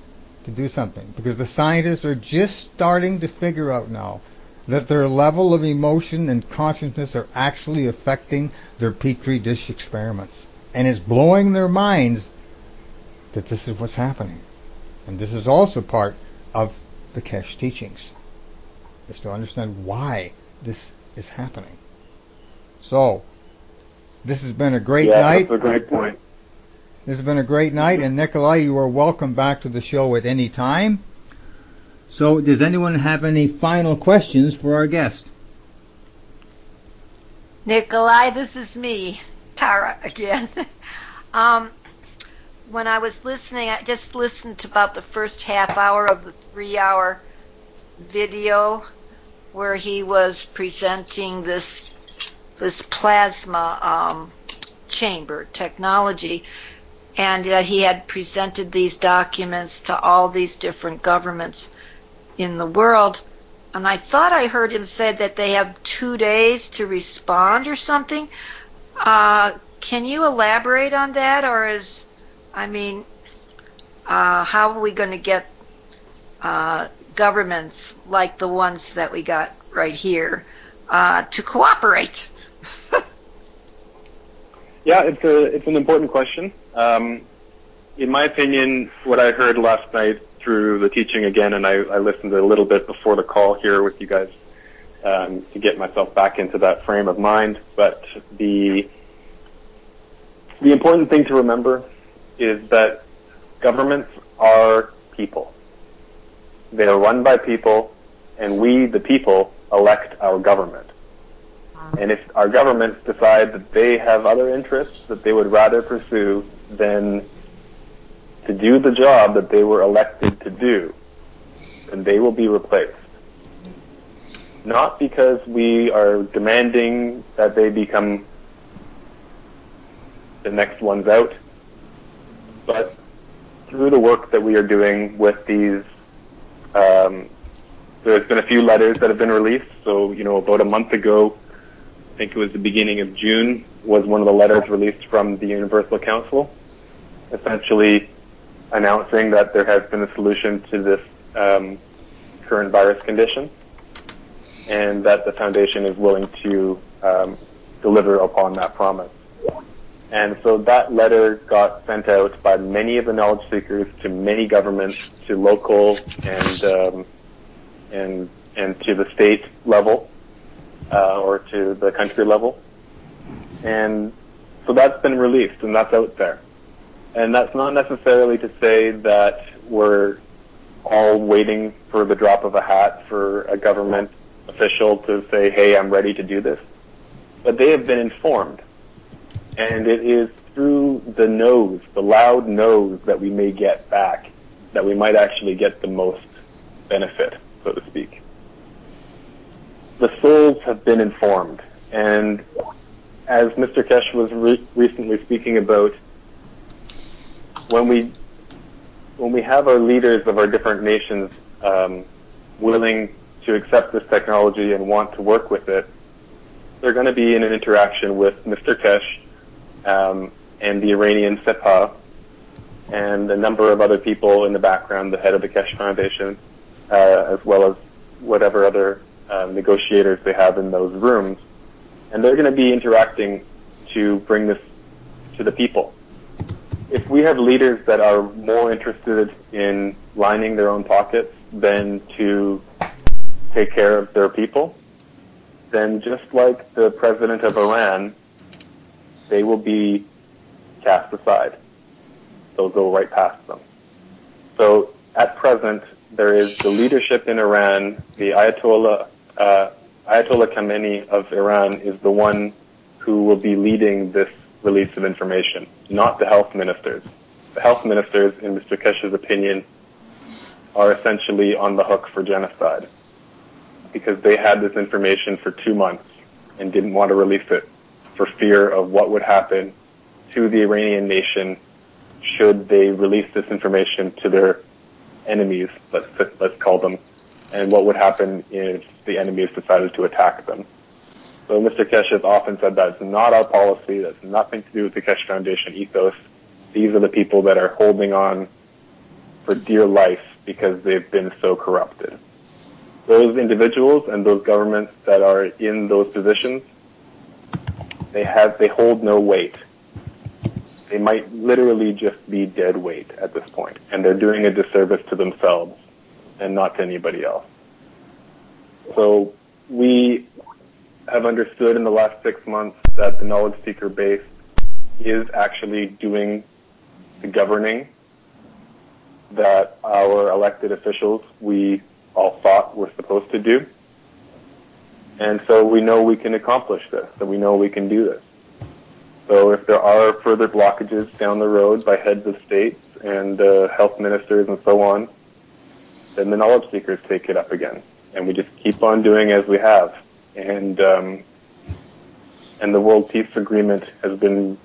to do something, because the scientists are just starting to figure out now that their level of emotion and consciousness are actually affecting their petri dish experiments. And it's blowing their minds that this is what's happening. And this is also part of the Keshe teachings, is to understand why this is happening. So, this has been a great night. That's a great point. This has been a great night, and Nikolai, you are welcome back to the show at any time. So, does anyone have any final questions for our guest? Nikolai, this is me, Tara, again. When I was listening, I just listened to about the first half hour of the 3-hour video where he was presenting this plasma chamber technology, and that he had presented these documents to all these different governments in the world. And I thought I heard him say that they have 2 days to respond or something. Can you elaborate on that? Or how are we going to get governments like the ones that we got right here to cooperate? Yeah, it's an important question. In my opinion, what I heard last night through the teaching again, and I listened a little bit before the call here with you guys to get myself back into that frame of mind. But the important thing to remember is that governments are people. They are run by people, and we, the people, elect our government. And if our governments decide that they have other interests that they would rather pursue than to do the job that they were elected to do, then they will be replaced. Not because we are demanding that they become the next ones out, but through the work that we are doing with these. There's been a few letters that have been released. So, about a month ago, I think it was the beginning of June, was one of the letters released from the Universal Council, essentially announcing that there has been a solution to this current virus condition, and that the Foundation is willing to deliver upon that promise. And so that letter got sent out by many of the knowledge seekers to many governments, to local and to the state level, or to the country level. And so that's been released, and that's out there. And that's not necessarily to say that we're all waiting for the drop of a hat for a government official to say, hey, I'm ready to do this. But they have been informed. And it is through the no's, the loud no's, that we may get back, that we might actually get the most benefit, so to speak. The souls have been informed. And as Mr. Keshe was recently speaking about, when we have our leaders of our different nations willing to accept this technology and want to work with it, they're going to be in an interaction with Mr. Keshe and the Iranian Sepah and a number of other people in the background, the head of the Keshe Foundation, as well as whatever other negotiators they have in those rooms. And they're going to be interacting to bring this to the people. If we have leaders that are more interested in lining their own pockets than to take care of their people, then just like the president of Iran, they will be cast aside. They'll go right past them. So at present, there is the leadership in Iran. The Ayatollah Khamenei of Iran is the one who will be leading this release of information, not the health ministers. The health ministers, in Mr. Keshe's opinion, are essentially on the hook for genocide because they had this information for 2 months and didn't want to release it for fear of what would happen to the Iranian nation should they release this information to their enemies, let's call them, and what would happen if the enemies decided to attack them. So Mr. Keshe has often said that's not our policy, that's nothing to do with the Keshe Foundation ethos. These are the people that are holding on for dear life because they've been so corrupted. those individuals and those governments that are in those positions, they hold no weight. They might literally just be dead weight at this point, and they're doing a disservice to themselves and not to anybody else. So we have understood in the last 6 months that the knowledge seeker base is actually doing the governing that our elected officials, we all thought were supposed to do. And so we know we can accomplish this, and we know we can do this. So if there are further blockages down the road by heads of states and health ministers and so on, then the knowledge seekers take it up again. And we just keep on doing as we have. And the World Peace Agreement has been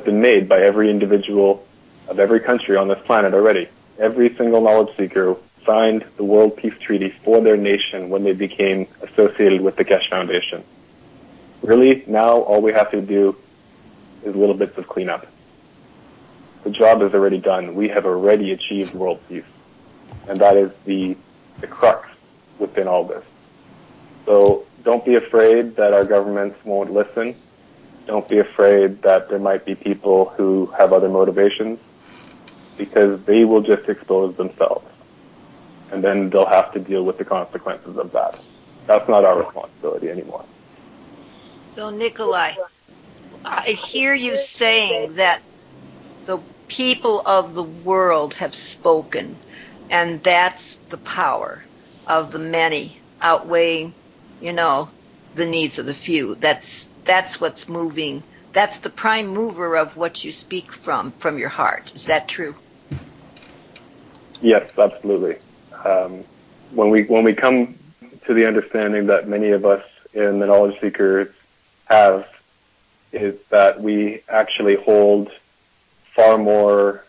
made by every individual of every country on this planet already. Every single knowledge seeker signed the World Peace Treaty for their nation when they became associated with the Keshe Foundation. Really, now all we have to do is little bits of cleanup. The job is already done. We have already achieved world peace. And that is the crux within all this. So don't be afraid that our governments won't listen. Don't be afraid that there might be people who have other motivations, because they will just expose themselves. And then they'll have to deal with the consequences of that. That's not our responsibility anymore. So, Nikolai, I hear you saying that the people of the world have spoken, and that's the power of the many outweighing, the needs of the few. That's what's moving. That's the prime mover of what you speak from your heart. Is that true? Yes, absolutely. When we come to the understanding that many of us in the knowledge seekers have, is that we actually hold far more,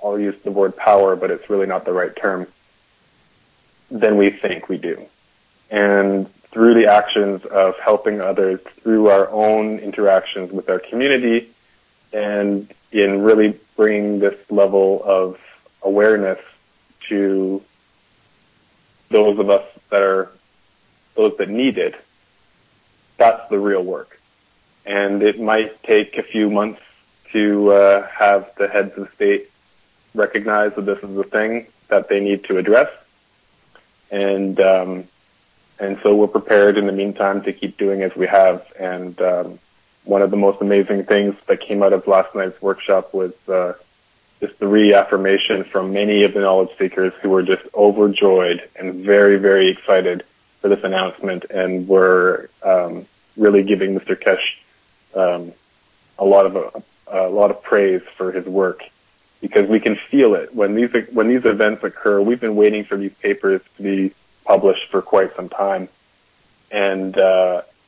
I'll use the word power, but it's really not the right term, than we think we do. And through the actions of helping others, through our own interactions with our community, and in really bringing this level of awareness to those of us those that need it, that's the real work. And it might take a few months to have the heads of state recognize that this is the thing that they need to address. And so we're prepared in the meantime to keep doing as we have. And one of the most amazing things that came out of last night's workshop was just the reaffirmation from many of the knowledge seekers who were just overjoyed and very, very excited for this announcement, and were really giving Mr. Keshe a lot of praise for his work, because we can feel it when these events occur. We've been waiting for these papers to be published for quite some time, and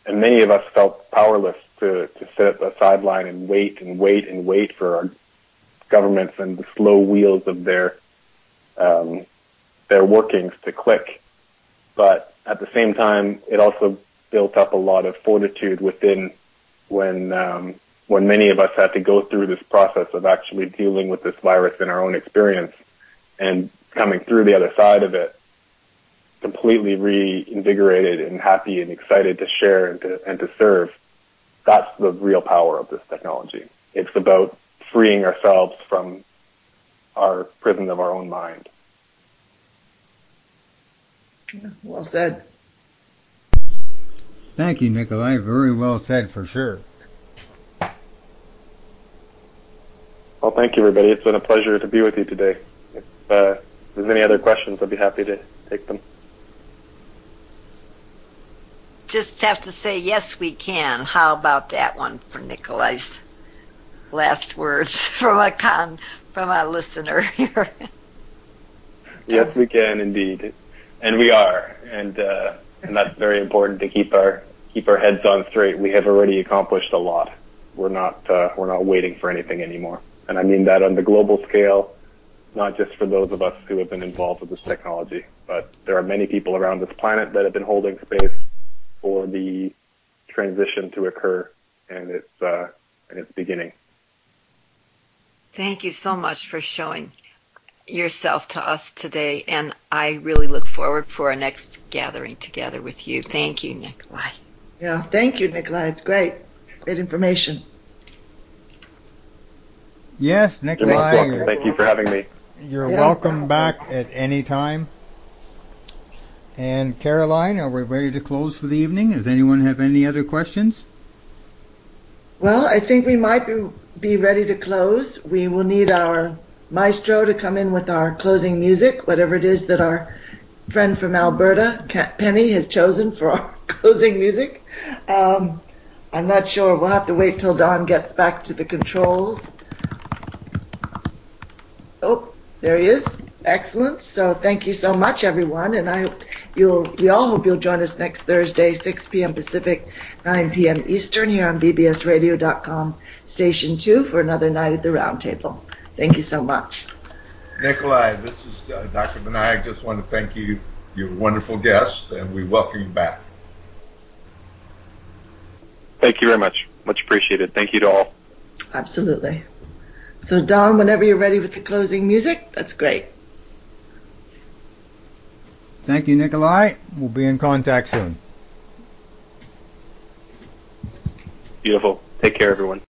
many of us felt powerless to sit at the sideline and wait for our governments and the slow wheels of their workings to click. But at the same time, it also built up a lot of fortitude within when many of us had to go through this process of actually dealing with this virus in our own experience, and coming through the other side of it completely reinvigorated and happy and excited to share and to serve. That's the real power of this technology. It's about freeing ourselves from our prison of our own mind. Well said. Thank you, Nikolai. Very well said, for sure. Well, thank you, everybody. It's been a pleasure to be with you today. If there's any other questions, I'd be happy to take them. Just have to say, yes, we can. How about that one for Nikolai's last words from a listener here? Yes, we can indeed, and we are, and that's very important to keep our heads on straight. We have already accomplished a lot. We're not waiting for anything anymore, and I mean that on the global scale, not just for those of us who have been involved with this technology, but there are many people around this planet that have been holding space for the transition to occur, and it's beginning. Thank you so much for showing yourself to us today, and I really look forward for our next gathering together with you. Thank you, Nikolai. Yeah, thank you, Nikolai. It's great. Great information. Yes, You're most Nikolai, welcome. Thank you for having me. you're Yeah. welcome back at any time. And Caroline, are we ready to close for the evening? Does anyone have any other questions? Well, I think we might be ready to close. We will need our maestro to come in with our closing music, whatever it is that our friend from Alberta, Penny, has chosen for our closing music. I'm not sure. We'll have to wait till Don gets back to the controls. Oh, there he is. Excellent. So thank you so much, everyone, and we all hope you'll join us next Thursday, 6 p.m. Pacific, 9 p.m. Eastern, here on bbsradio.com, Station 2, for another night at the Roundtable. Thank you so much. Nikolai, this is Dr. Benayak. Just want to thank you. You're a wonderful guest, and we welcome you back. Thank you very much. Much appreciated. Thank you to all. Absolutely. So, Don, whenever you're ready with the closing music, that's great. Thank you, Nikolai. We'll be in contact soon. Beautiful. Take care, everyone.